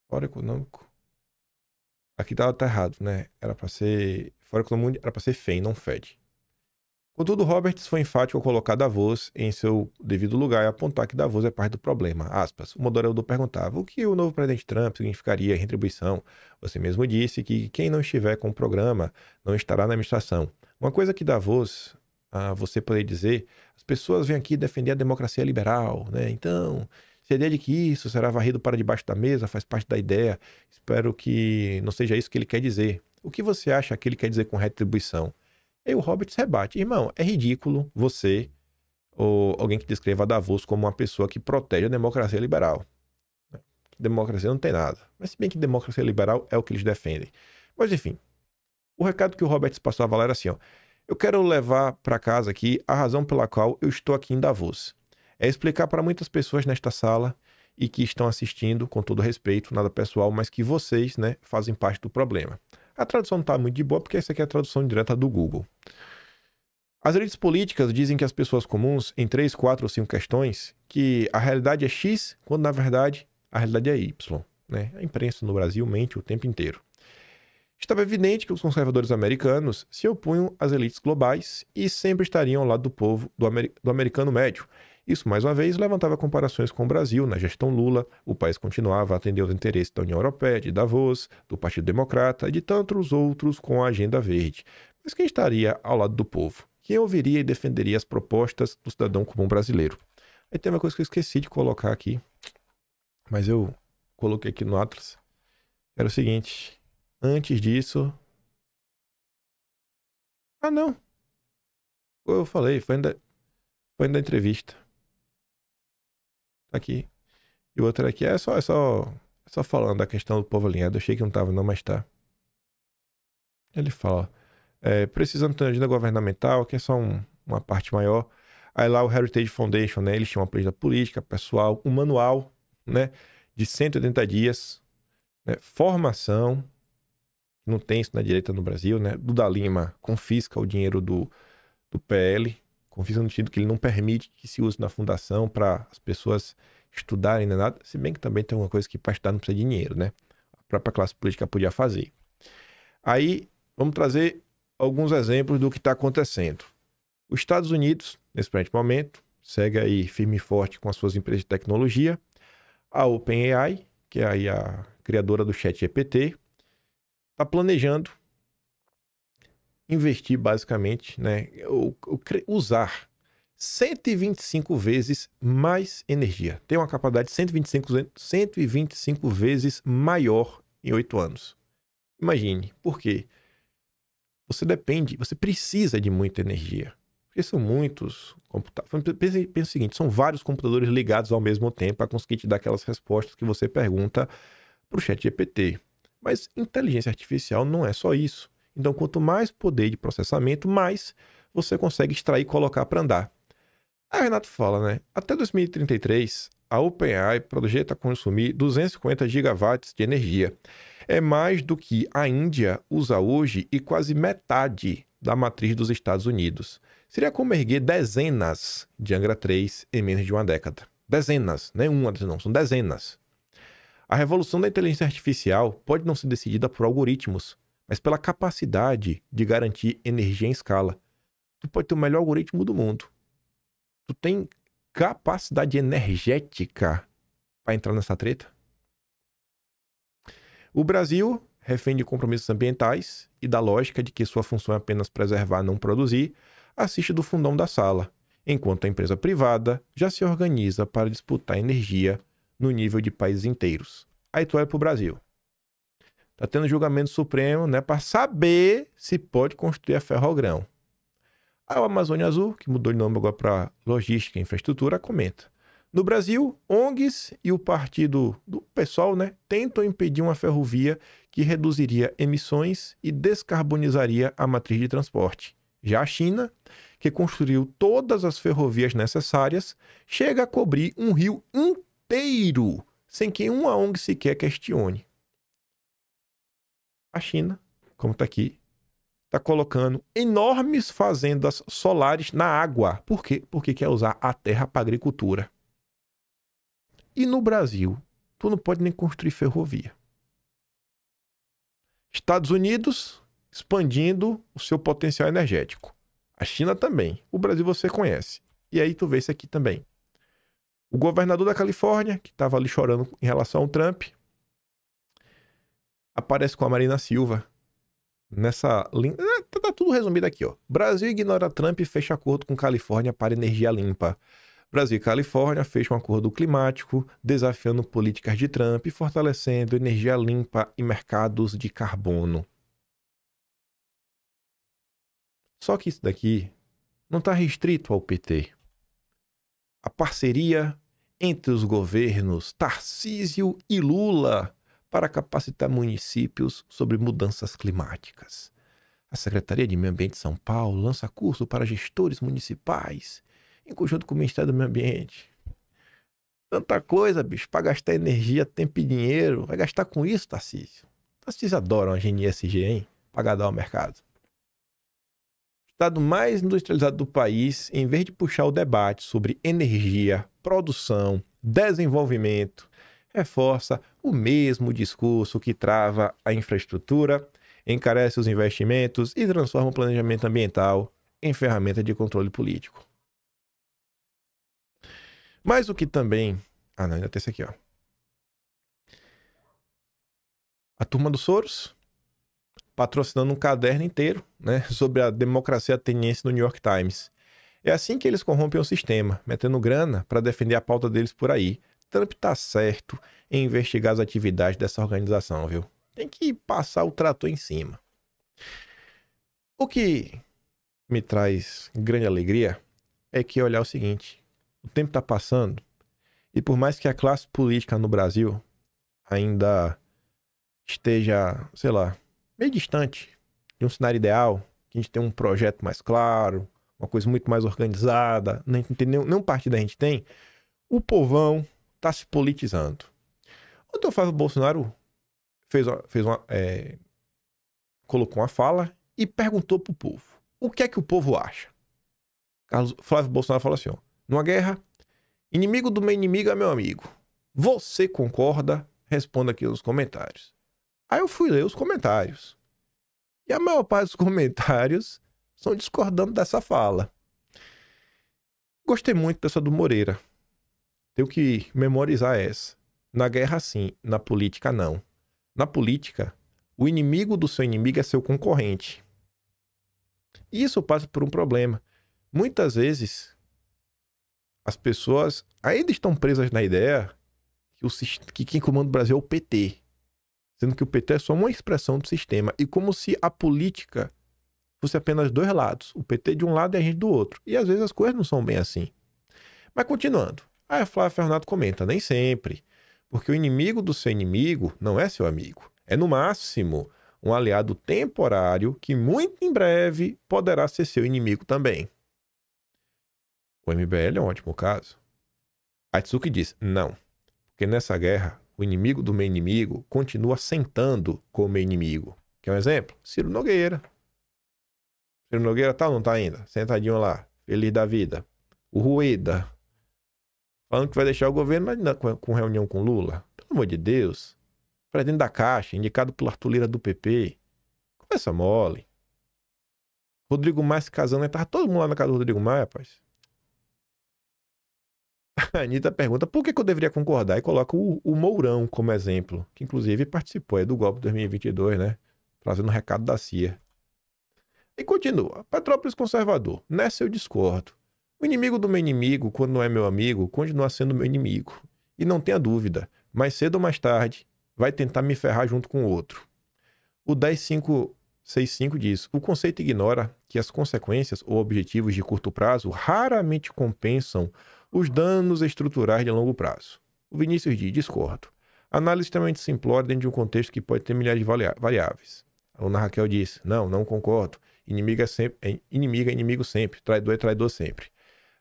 Speaker 1: Fórum Econômico. Aqui tá errado, né? Era para ser Fórum Econômico, era para ser FEM, não Fed. Contudo, Roberts foi enfático ao colocar Davos em seu devido lugar e apontar que Davos é parte do problema. Aspas. O moderador perguntava o que o novo presidente Trump significaria retribuição. Você mesmo disse que quem não estiver com o programa não estará na administração. Uma coisa que Davos, você poderia dizer, as pessoas vêm aqui defender a democracia liberal, né? Então, se a ideia de que isso será varrido para debaixo da mesa faz parte da ideia, espero que não seja isso que ele quer dizer. O que você acha que ele quer dizer com retribuição? E o Roberts rebate. Irmão, é ridículo você ou alguém que descreva Davos como uma pessoa que protege a democracia liberal. Democracia não tem nada. Mas se bem que democracia liberal é o que eles defendem. Mas enfim, o recado que o Roberts passava lá era assim, ó. Eu quero levar para casa aqui a razão pela qual eu estou aqui em Davos. É explicar para muitas pessoas nesta sala e que estão assistindo, com todo respeito, nada pessoal, mas que vocês, né, fazem parte do problema. A tradução não está muito de boa, porque essa aqui é a tradução direta do Google. As elites políticas dizem que as pessoas comuns, em 3, 4 ou 5 questões, que a realidade é X, quando na verdade a realidade é Y. Né? A imprensa no Brasil mente o tempo inteiro. Estava evidente que os conservadores americanos se opunham às elites globais e sempre estariam ao lado do povo, do americano médio. Isso, mais uma vez, levantava comparações com o Brasil. Na gestão Lula, o país continuava a atender aos interesses da União Europeia, de Davos, do Partido Democrata e de tantos outros com a Agenda Verde. Mas quem estaria ao lado do povo? Quem ouviria e defenderia as propostas do cidadão comum brasileiro? Aí tem uma coisa que eu esqueci de colocar aqui, mas eu coloquei aqui no Atlas. Era o seguinte, antes disso... Ah, não. Eu falei, foi da entrevista. Aqui. E o outro aqui é só falando da questão do povo alinhado. Eu achei que não tava, não, mas tá. Ele fala, precisando de uma agenda governamental, que é só uma parte maior. Aí lá o Heritage Foundation, né? Eles tinham uma planilha política, pessoal, um manual, né? De 180 dias, né? Formação, não tem isso na direita no Brasil, né? Duda Lima confisca o dinheiro do PL, confisca no sentido que ele não permite que se use na fundação para as pessoas estudarem, nem nada, se bem que também tem uma coisa que para estudar não precisa de dinheiro, né? A própria classe política podia fazer. Aí, vamos trazer alguns exemplos do que está acontecendo. Os Estados Unidos, nesse presente momento, segue aí firme e forte com as suas empresas de tecnologia. A OpenAI, que é aí a criadora do ChatGPT, está planejando investir basicamente, né, usar 125 vezes mais energia. Tem uma capacidade de 125 vezes maior em 8 anos. Imagine, por quê? Você precisa de muita energia. Porque são muitos computadores. Pensa o seguinte, são vários computadores ligados ao mesmo tempo para conseguir te dar aquelas respostas que você pergunta para o ChatGPT. Mas inteligência artificial não é só isso. Então, quanto mais poder de processamento, mais você consegue extrair e colocar para andar. Aí o Renato fala, né? Até 2033, a OpenAI projeta consumir 250 gigawatts de energia. É mais do que a Índia usa hoje e quase metade da matriz dos Estados Unidos. Seria como erguer dezenas de Angra 3 em menos de uma década. Dezenas, não é uma, não, são dezenas. A revolução da inteligência artificial pode não ser decidida por algoritmos, mas pela capacidade de garantir energia em escala. Tu pode ter o melhor algoritmo do mundo. Tu tem capacidade energética para entrar nessa treta? O Brasil, refém de compromissos ambientais e da lógica de que sua função é apenas preservar, não produzir, assiste do fundão da sala, enquanto a empresa privada já se organiza para disputar energia no nível de países inteiros. Aí tu olha pro Brasil. Tá tendo julgamento supremo, né, para saber se pode construir a Ferrogrão. Aí o Amazônia Azul, que mudou de nome agora para Logística e Infraestrutura, comenta. No Brasil, ONGs e o partido do PSOL, né, tentam impedir uma ferrovia que reduziria emissões e descarbonizaria a matriz de transporte. Já a China, que construiu todas as ferrovias necessárias, chega a cobrir um rio inteiro, sem que uma ONG sequer questione. A China, como está aqui, está colocando enormes fazendas solares na água. Por quê? Porque quer usar a terra para agricultura. E no Brasil, tu não pode nem construir ferrovia. Estados Unidos expandindo o seu potencial energético. A China também. O Brasil você conhece. E aí tu vê isso aqui também. O governador da Califórnia, que estava ali chorando em relação ao Trump, aparece com a Marina Silva. Nessa linha. Tá tudo resumido aqui, ó. Brasil ignora Trump e fecha acordo com Califórnia para energia limpa. Brasil e Califórnia fecham um acordo climático, desafiando políticas de Trump e fortalecendo energia limpa e mercados de carbono. Só que isso daqui não está restrito ao PT. A parceria entre os governos Tarcísio e Lula para capacitar municípios sobre mudanças climáticas. A Secretaria de Meio Ambiente de São Paulo lança curso para gestores municipais, em conjunto com o Ministério do Meio Ambiente. Tanta coisa, bicho, para gastar energia, tempo e dinheiro. Vai gastar com isso, Tarcísio? Tarcísio adoram a GNSG, hein? Para agradar o mercado. O estado mais industrializado do país, em vez de puxar o debate sobre energia, produção, desenvolvimento, reforça o mesmo discurso que trava a infraestrutura, encarece os investimentos e transforma o planejamento ambiental em ferramenta de controle político. Mas o que também... Ah, não, ainda tem esse aqui, ó. A turma dos Soros, patrocinando um caderno inteiro, né, sobre a democracia ateniense no New York Times. É assim que eles corrompem o sistema, metendo grana para defender a pauta deles por aí. Trump tá certo em investigar as atividades dessa organização, viu? Tem que passar o trator em cima. O que me traz grande alegria é que olhar o seguinte: o tempo está passando e por mais que a classe política no Brasil ainda esteja, sei lá, meio distante de um cenário ideal, que a gente tem um projeto mais claro, uma coisa muito mais organizada, nenhum partido a gente tem, o povão está se politizando. Ontem o Flávio Bolsonaro colocou uma fala e perguntou pro povo: o que é que o povo acha? Flávio Bolsonaro falou assim, ó: numa guerra, inimigo do meu inimigo é meu amigo. Você concorda? Responda aqui nos comentários. Aí eu fui ler os comentários. E a maior parte dos comentários estão discordando dessa fala. Gostei muito dessa do Moreira. Tenho que memorizar essa. Na guerra, sim. Na política, não. Na política, o inimigo do seu inimigo é seu concorrente. E isso passa por um problema. Muitas vezes, as pessoas ainda estão presas na ideia que quem comanda o Brasil é o PT. Sendo que o PT é só uma expressão do sistema. E como se a política fosse apenas dois lados. O PT de um lado e a gente do outro. E às vezes as coisas não são bem assim. Mas continuando. Aí a Flávia Fernando comenta: nem sempre. Porque o inimigo do seu inimigo não é seu amigo. É no máximo um aliado temporário que muito em breve poderá ser seu inimigo também. O MBL é um ótimo caso. Atsuki diz, não, porque nessa guerra, o inimigo do meu inimigo continua sentando com o meu inimigo. Quer um exemplo? Ciro Nogueira. Ciro Nogueira tá ou não tá ainda? Sentadinho lá, feliz da vida. O Rueda, falando que vai deixar o governo, mas não, com reunião com Lula. Pelo amor de Deus. Presidente da Caixa, indicado pelo Arthur Lira do PP. Conversa mole. Rodrigo Maia se casando, tava todo mundo lá na casa do Rodrigo Maia, rapaz. A Anitta pergunta por que eu deveria concordar e coloca o Mourão como exemplo, que inclusive participou aí do golpe de 2022, né? Trazendo um recado da CIA. E continua. Petrópolis conservador. Nessa eu discordo. O inimigo do meu inimigo, quando não é meu amigo, continua sendo meu inimigo. E não tenha dúvida, mais cedo ou mais tarde, vai tentar me ferrar junto com o outro. O 10565 diz, o conceito ignora que as consequências ou objetivos de curto prazo raramente compensam os danos estruturais de longo prazo. O Vinícius diz, discordo. Análise extremamente simplória dentro de um contexto que pode ter milhares de variáveis. A Ana Raquel diz, não concordo. Inimigo é inimigo sempre. Traidor é traidor sempre.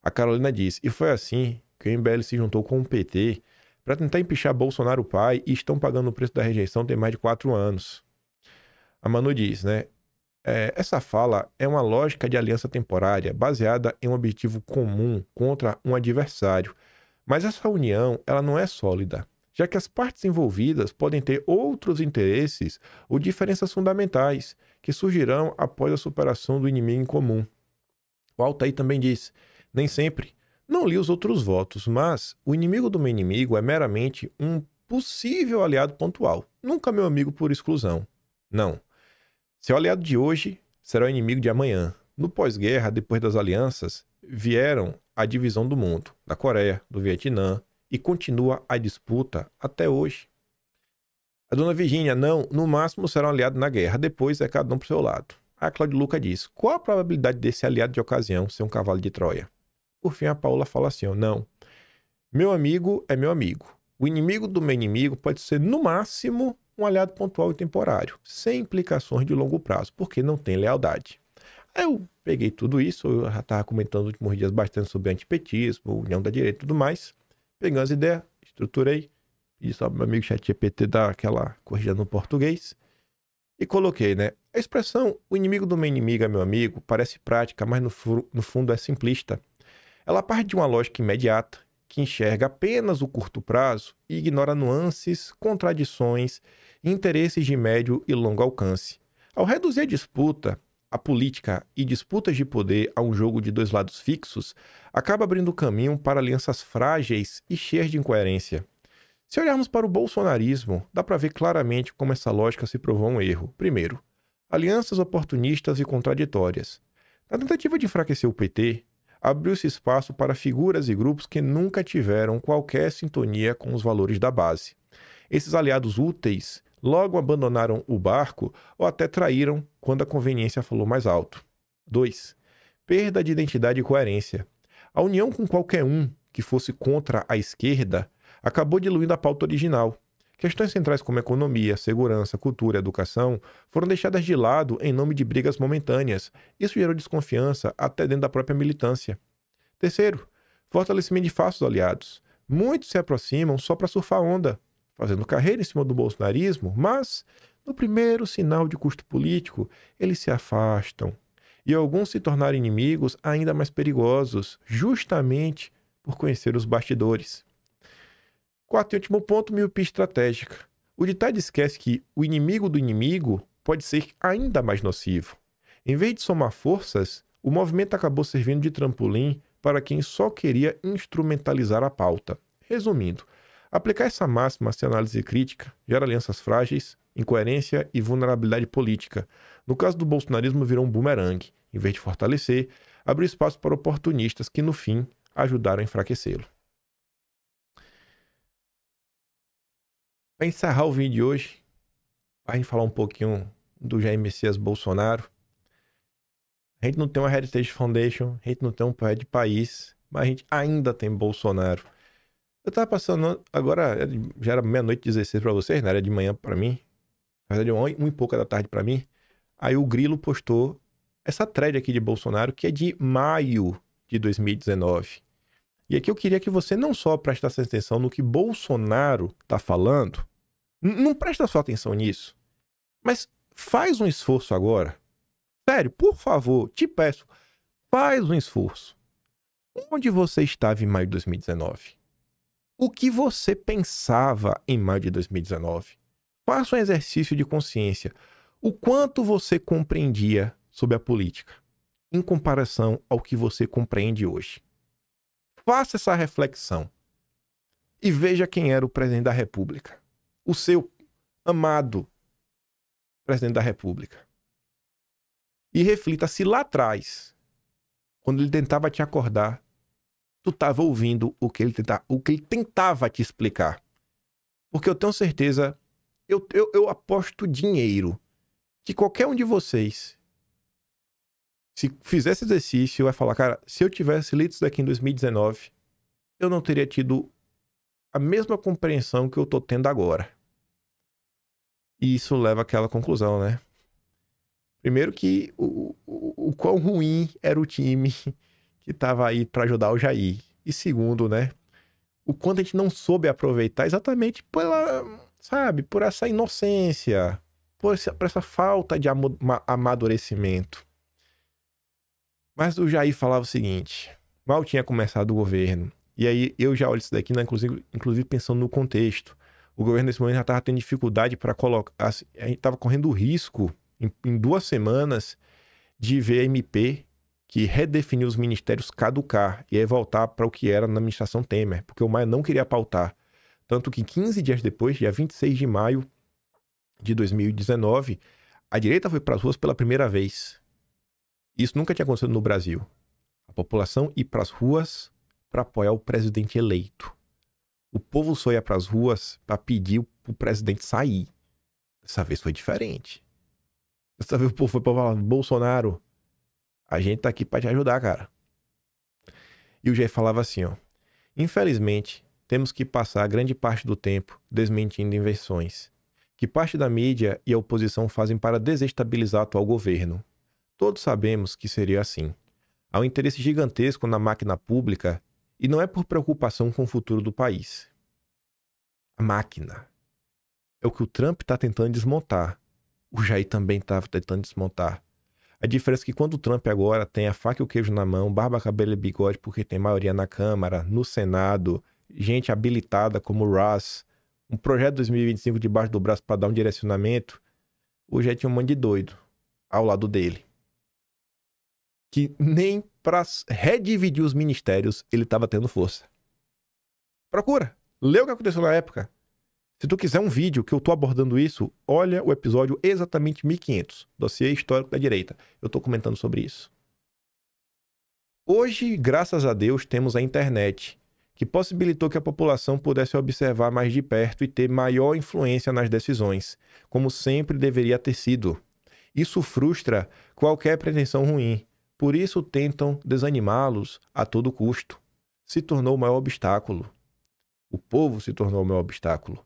Speaker 1: A Carolina diz, e foi assim que o MBL se juntou com o PT para tentar empichar Bolsonaro pai e estão pagando o preço da rejeição tem mais de 4 anos. A Manu diz, né? Essa fala é uma lógica de aliança temporária baseada em um objetivo comum contra um adversário. Mas essa união, ela não é sólida, já que as partes envolvidas podem ter outros interesses ou diferenças fundamentais que surgirão após a superação do inimigo em comum. O Altair também diz, nem sempre. Não li os outros votos, mas o inimigo do meu inimigo é meramente um possível aliado pontual, nunca meu amigo por exclusão. Não. Seu aliado de hoje será o inimigo de amanhã. No pós-guerra, depois das alianças, vieram a divisão do mundo, da Coreia, do Vietnã, e continua a disputa até hoje. A dona Virgínia, não, no máximo será um aliado na guerra, depois é cada um pro seu lado. A Cláudia Luca diz, qual a probabilidade desse aliado de ocasião ser um cavalo de Troia? Por fim, a Paula fala assim, não, meu amigo é meu amigo. O inimigo do meu inimigo pode ser, no máximo, um aliado pontual e temporário, sem implicações de longo prazo, porque não tem lealdade. Aí eu peguei tudo isso, eu já estava comentando nos últimos dias bastante sobre antipetismo, União da Direita e tudo mais. Peguei umas ideias, estruturei, pedi só para meu amigo ChatGPT dar aquela corrigida no português e coloquei, né? A expressão o inimigo do meu inimigo é meu amigo parece prática, mas no fundo é simplista. Ela parte de uma lógica imediata, que enxerga apenas o curto prazo e ignora nuances, contradições e interesses de médio e longo alcance. Ao reduzir a disputa, a política e disputas de poder a um jogo de dois lados fixos, acaba abrindo caminho para alianças frágeis e cheias de incoerência. Se olharmos para o bolsonarismo, dá para ver claramente como essa lógica se provou um erro. Primeiro, alianças oportunistas e contraditórias. Na tentativa de enfraquecer o PT, abriu-se espaço para figuras e grupos que nunca tiveram qualquer sintonia com os valores da base. Esses aliados úteis logo abandonaram o barco ou até traíram quando a conveniência falou mais alto. 2. Perda de identidade e coerência. A união com qualquer um que fosse contra a esquerda acabou diluindo a pauta original. Questões centrais como economia, segurança, cultura e educação foram deixadas de lado em nome de brigas momentâneas. Isso gerou desconfiança até dentro da própria militância. Terceiro, fortalecimento de falsos aliados. Muitos se aproximam só para surfar onda, fazendo carreira em cima do bolsonarismo, mas, no primeiro sinal de custo político, eles se afastam. E alguns se tornaram inimigos ainda mais perigosos, justamente por conhecer os bastidores. Quarto e último ponto, miopia estratégica. O ditado esquece que o inimigo do inimigo pode ser ainda mais nocivo. Em vez de somar forças, o movimento acabou servindo de trampolim para quem só queria instrumentalizar a pauta. Resumindo, aplicar essa máxima sem análise crítica gera alianças frágeis, incoerência e vulnerabilidade política. No caso do bolsonarismo, virou um bumerangue. Em vez de fortalecer, abriu espaço para oportunistas que, no fim, ajudaram a enfraquecê-lo. Para encerrar o vídeo de hoje, para a gente falar um pouquinho do Jair Messias Bolsonaro. A gente não tem uma Heritage Foundation, a gente não tem um projeto de país, mas a gente ainda tem Bolsonaro. Eu tava passando, agora já era meia-noite 16 para vocês, né? Era de manhã para mim. na verdade, 1h pouca da tarde para mim. Aí o Grilo postou essa thread aqui de Bolsonaro, que é de maio de 2019. E aqui eu queria que você não só prestasse atenção no que Bolsonaro tá falando, não presta só atenção nisso, mas faz um esforço agora. Sério, por favor, te peço, faz um esforço. Onde você estava em maio de 2019? O que você pensava em maio de 2019? Faça um exercício de consciência. O quanto você compreendia sobre a política em comparação ao que você compreende hoje. Faça essa reflexão e veja quem era o presidente da República. O seu amado presidente da República. E reflita se lá atrás, quando ele tentava te acordar, tu estava ouvindo o que ele tentava te explicar. Porque eu tenho certeza, eu aposto dinheiro que qualquer um de vocês, se fizesse exercício, vai falar, cara, se eu tivesse lido isso daqui em 2019, eu não teria tido a mesma compreensão que eu tô tendo agora. E isso leva àquela conclusão, né? Primeiro que o quão ruim era o time que tava aí para ajudar o Jair. E segundo, né? O quanto a gente não soube aproveitar exatamente por essa inocência, por essa falta de amadurecimento. Mas o Jair falava o seguinte, mal tinha começado o governo, e aí eu já olho isso daqui, né, inclusive pensando no contexto. O governo nesse momento já estava tendo dificuldade para colocar, a gente estava correndo o risco, em 2 semanas, de ver a MP que redefiniu os ministérios caducar e aí voltar para o que era na administração Temer, porque o Maia não queria pautar. Tanto que 15 dias depois, dia 26 de maio de 2019, a direita foi para as ruas pela primeira vez. Isso nunca tinha acontecido no Brasil. A população ir para as ruas para apoiar o presidente eleito. O povo só ia para as ruas para pedir para o presidente sair. Dessa vez foi diferente. Dessa vez o povo foi para falar, Bolsonaro, a gente tá aqui para te ajudar, cara. E o Jair falava assim, ó. Infelizmente, temos que passar grande parte do tempo desmentindo invenções que parte da mídia e a oposição fazem para desestabilizar o atual governo. Todos sabemos que seria assim. Há um interesse gigantesco na máquina pública e não é por preocupação com o futuro do país. A máquina é o que o Trump está tentando desmontar. O Jair também estava tentando desmontar. A diferença é que quando o Trump agora tem a faca e o queijo na mão, barba, cabelo e bigode, porque tem maioria na Câmara, no Senado, gente habilitada como o Ross, um projeto 2025 debaixo do braço para dar um direcionamento, o Jair tinha um monte de doido ao lado dele. Que nem para redividir os ministérios ele estava tendo força. Procura, lê o que aconteceu na época. Se tu quiser um vídeo que eu tô abordando isso, olha o episódio exatamente 1500, dossiê histórico da direita. Eu tô comentando sobre isso. Hoje, graças a Deus, temos a internet, que possibilitou que a população pudesse observar mais de perto e ter maior influência nas decisões, como sempre deveria ter sido. Isso frustra qualquer pretensão ruim, por isso tentam desanimá-los a todo custo. Se tornou o maior obstáculo. O povo se tornou o maior obstáculo.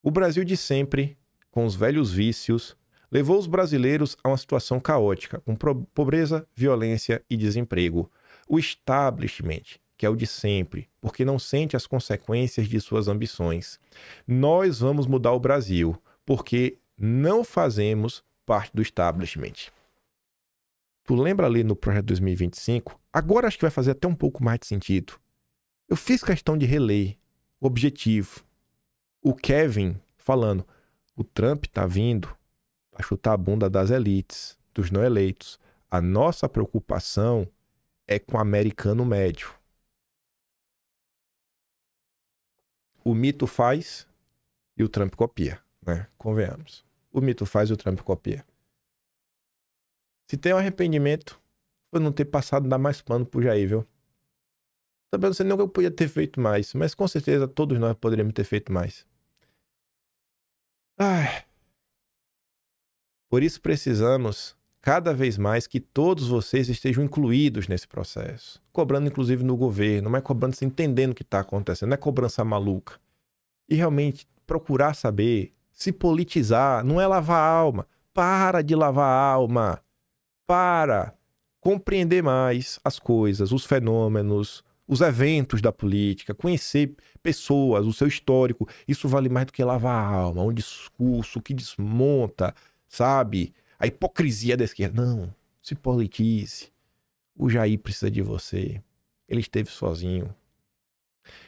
Speaker 1: O Brasil de sempre, com os velhos vícios, levou os brasileiros a uma situação caótica, com pobreza, violência e desemprego. O establishment, que é o de sempre, porque não sente as consequências de suas ambições. Nós vamos mudar o Brasil, porque não fazemos parte do establishment. Tu lembra ali no projeto 2025? Agora acho que vai fazer até um pouco mais de sentido. Eu fiz questão de reler o objetivo. O Kevin falando, o Trump tá vindo para chutar a bunda das elites, dos não eleitos. A nossa preocupação é com o americano médio. O mito faz e o Trump copia, né? Convenhamos. O mito faz e o Trump copia. Se tem um arrependimento, foi não ter passado dar mais pano pro Jair, viu? Também não sei nem o que eu podia ter feito mais, mas com certeza todos nós poderíamos ter feito mais. Por isso precisamos cada vez mais que todos vocês estejam incluídos nesse processo. Cobrando inclusive no governo, mas cobrando se entendendo o que está acontecendo, não é cobrança maluca. E realmente procurar saber Se politizar não é lavar a alma. Para de lavar a alma. Para compreender mais as coisas, os fenômenos, os eventos da política, conhecer pessoas, o seu histórico. Isso vale mais do que lavar a alma. Um discurso que desmonta, sabe? A hipocrisia da esquerda. Não, se politize. O Jair precisa de você. Ele esteve sozinho.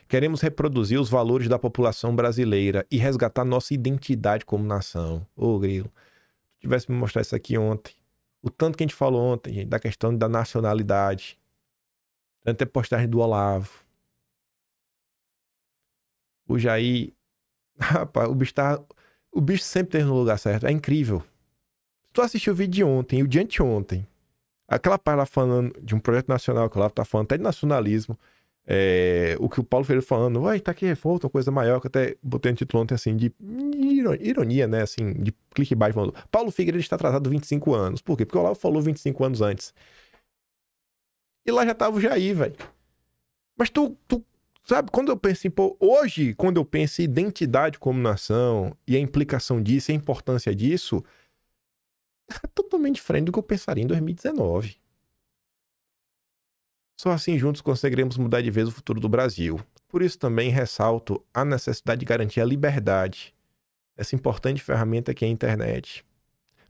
Speaker 1: Queremos reproduzir os valores da população brasileira e resgatar nossa identidade como nação. Ô, Grilo, se tu tivesse me mostrado isso aqui ontem, o tanto que a gente falou ontem, gente, da questão da nacionalidade, tanto é postagem do Olavo. O Jair, rapaz, o bicho sempre teve no lugar certo, é incrível. Se tu assistiu o vídeo de ontem e o de anteontem, aquela parte lá falando de um projeto nacional, que o Olavo tá falando até de nacionalismo, o que o Paulo Freire falando, vai, tá aqui revolta, uma coisa maior, que eu até botei no título ontem, assim, de ironia, né, assim, de clickbait, falando, Paulo Figueiredo está atrasado 25 anos. Por quê? Porque o Olavo falou 25 anos antes. E lá já tava o Jair, velho. Mas tu sabe, quando eu penso em, pô, hoje, quando eu penso em identidade como nação, e a implicação disso, e a importância disso, é totalmente diferente do que eu pensaria em 2019. Só assim juntos conseguiremos mudar de vez o futuro do Brasil. Por isso também ressalto a necessidade de garantir a liberdade, essa importante ferramenta que é a internet,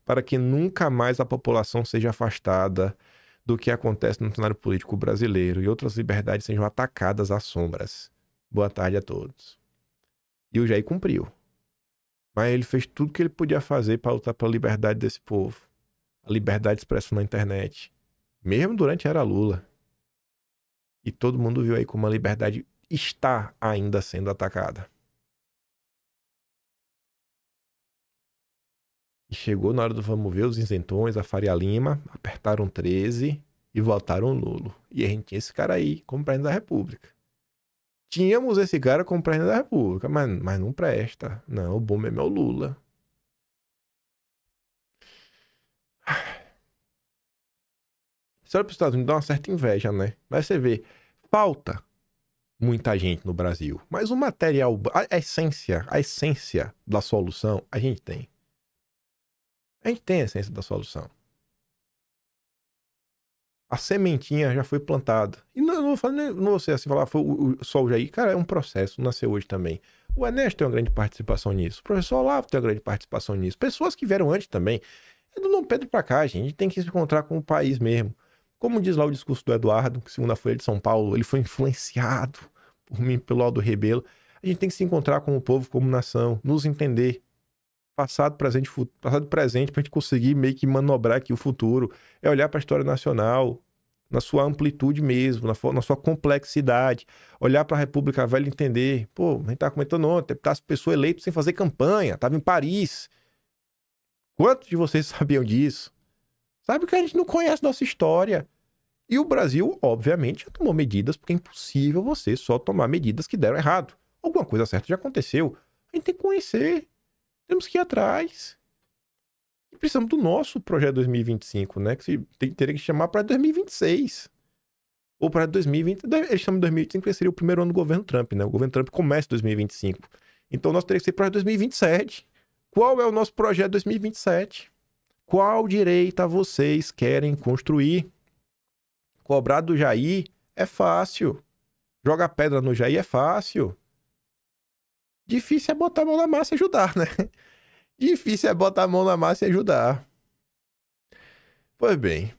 Speaker 1: para que nunca mais a população seja afastada do que acontece no cenário político brasileiro e outras liberdades sejam atacadas às sombras. Boa tarde a todos. E o Jair cumpriu. Mas ele fez tudo o que ele podia fazer para lutar pela liberdade desse povo. A liberdade de expressão na internet. Mesmo durante a era Lula. E todo mundo viu aí como a liberdade está ainda sendo atacada. E chegou na hora do vamos ver, os isentões, a Faria Lima, apertaram 13 e votaram nulo. E a gente tinha esse cara aí como presidente da República. Tínhamos esse cara como presidente da República, mas não presta. Não, o bom mesmo é o Lula. Você olha para os Estados Unidos, dá uma certa inveja, né? Mas você vê, falta muita gente no Brasil. Mas o material, a essência da solução, a gente tem. A gente tem a essência da solução. A sementinha já foi plantada. E não vou falar, não vou ser assim, falar foi só o Jair. Cara, é um processo, nasceu hoje também. O Enéas tem uma grande participação nisso. O professor Olavo tem uma grande participação nisso. Pessoas que vieram antes também. É do Dom Pedro pra cá, gente. A gente tem que se encontrar com o país mesmo. Como diz lá o discurso do Eduardo, que segundo a Folha de São Paulo, ele foi influenciado por mim, pelo Aldo Rebelo. A gente tem que se encontrar com o povo, como nação, nos entender. Passado, presente, passado, presente, pra gente conseguir meio que manobrar aqui o futuro. É olhar para a história nacional, na sua amplitude mesmo, na sua complexidade. Olhar para a República Velha e entender. Pô, a gente tava comentando ontem, as pessoas eleitas sem fazer campanha, tava em Paris. Quantos de vocês sabiam disso? Sabe que a gente não conhece nossa história. E o Brasil, obviamente, já tomou medidas, porque é impossível você só tomar medidas que deram errado. Alguma coisa certa já aconteceu. A gente tem que conhecer. Temos que ir atrás. E precisamos do nosso projeto 2025, né? Que teria que chamar para 2026. Ou para 2020. Eles chamam de 2025 porque seria o primeiro ano do governo Trump, né? O governo Trump começa em 2025. Então nós teríamos que ser para 2027. Qual é o nosso projeto 2027? Qual direita vocês querem construir? Cobrar do Jair é fácil. Jogar pedra no Jair é fácil. Difícil é botar a mão na massa e ajudar, né? Difícil é botar a mão na massa e ajudar. Pois bem,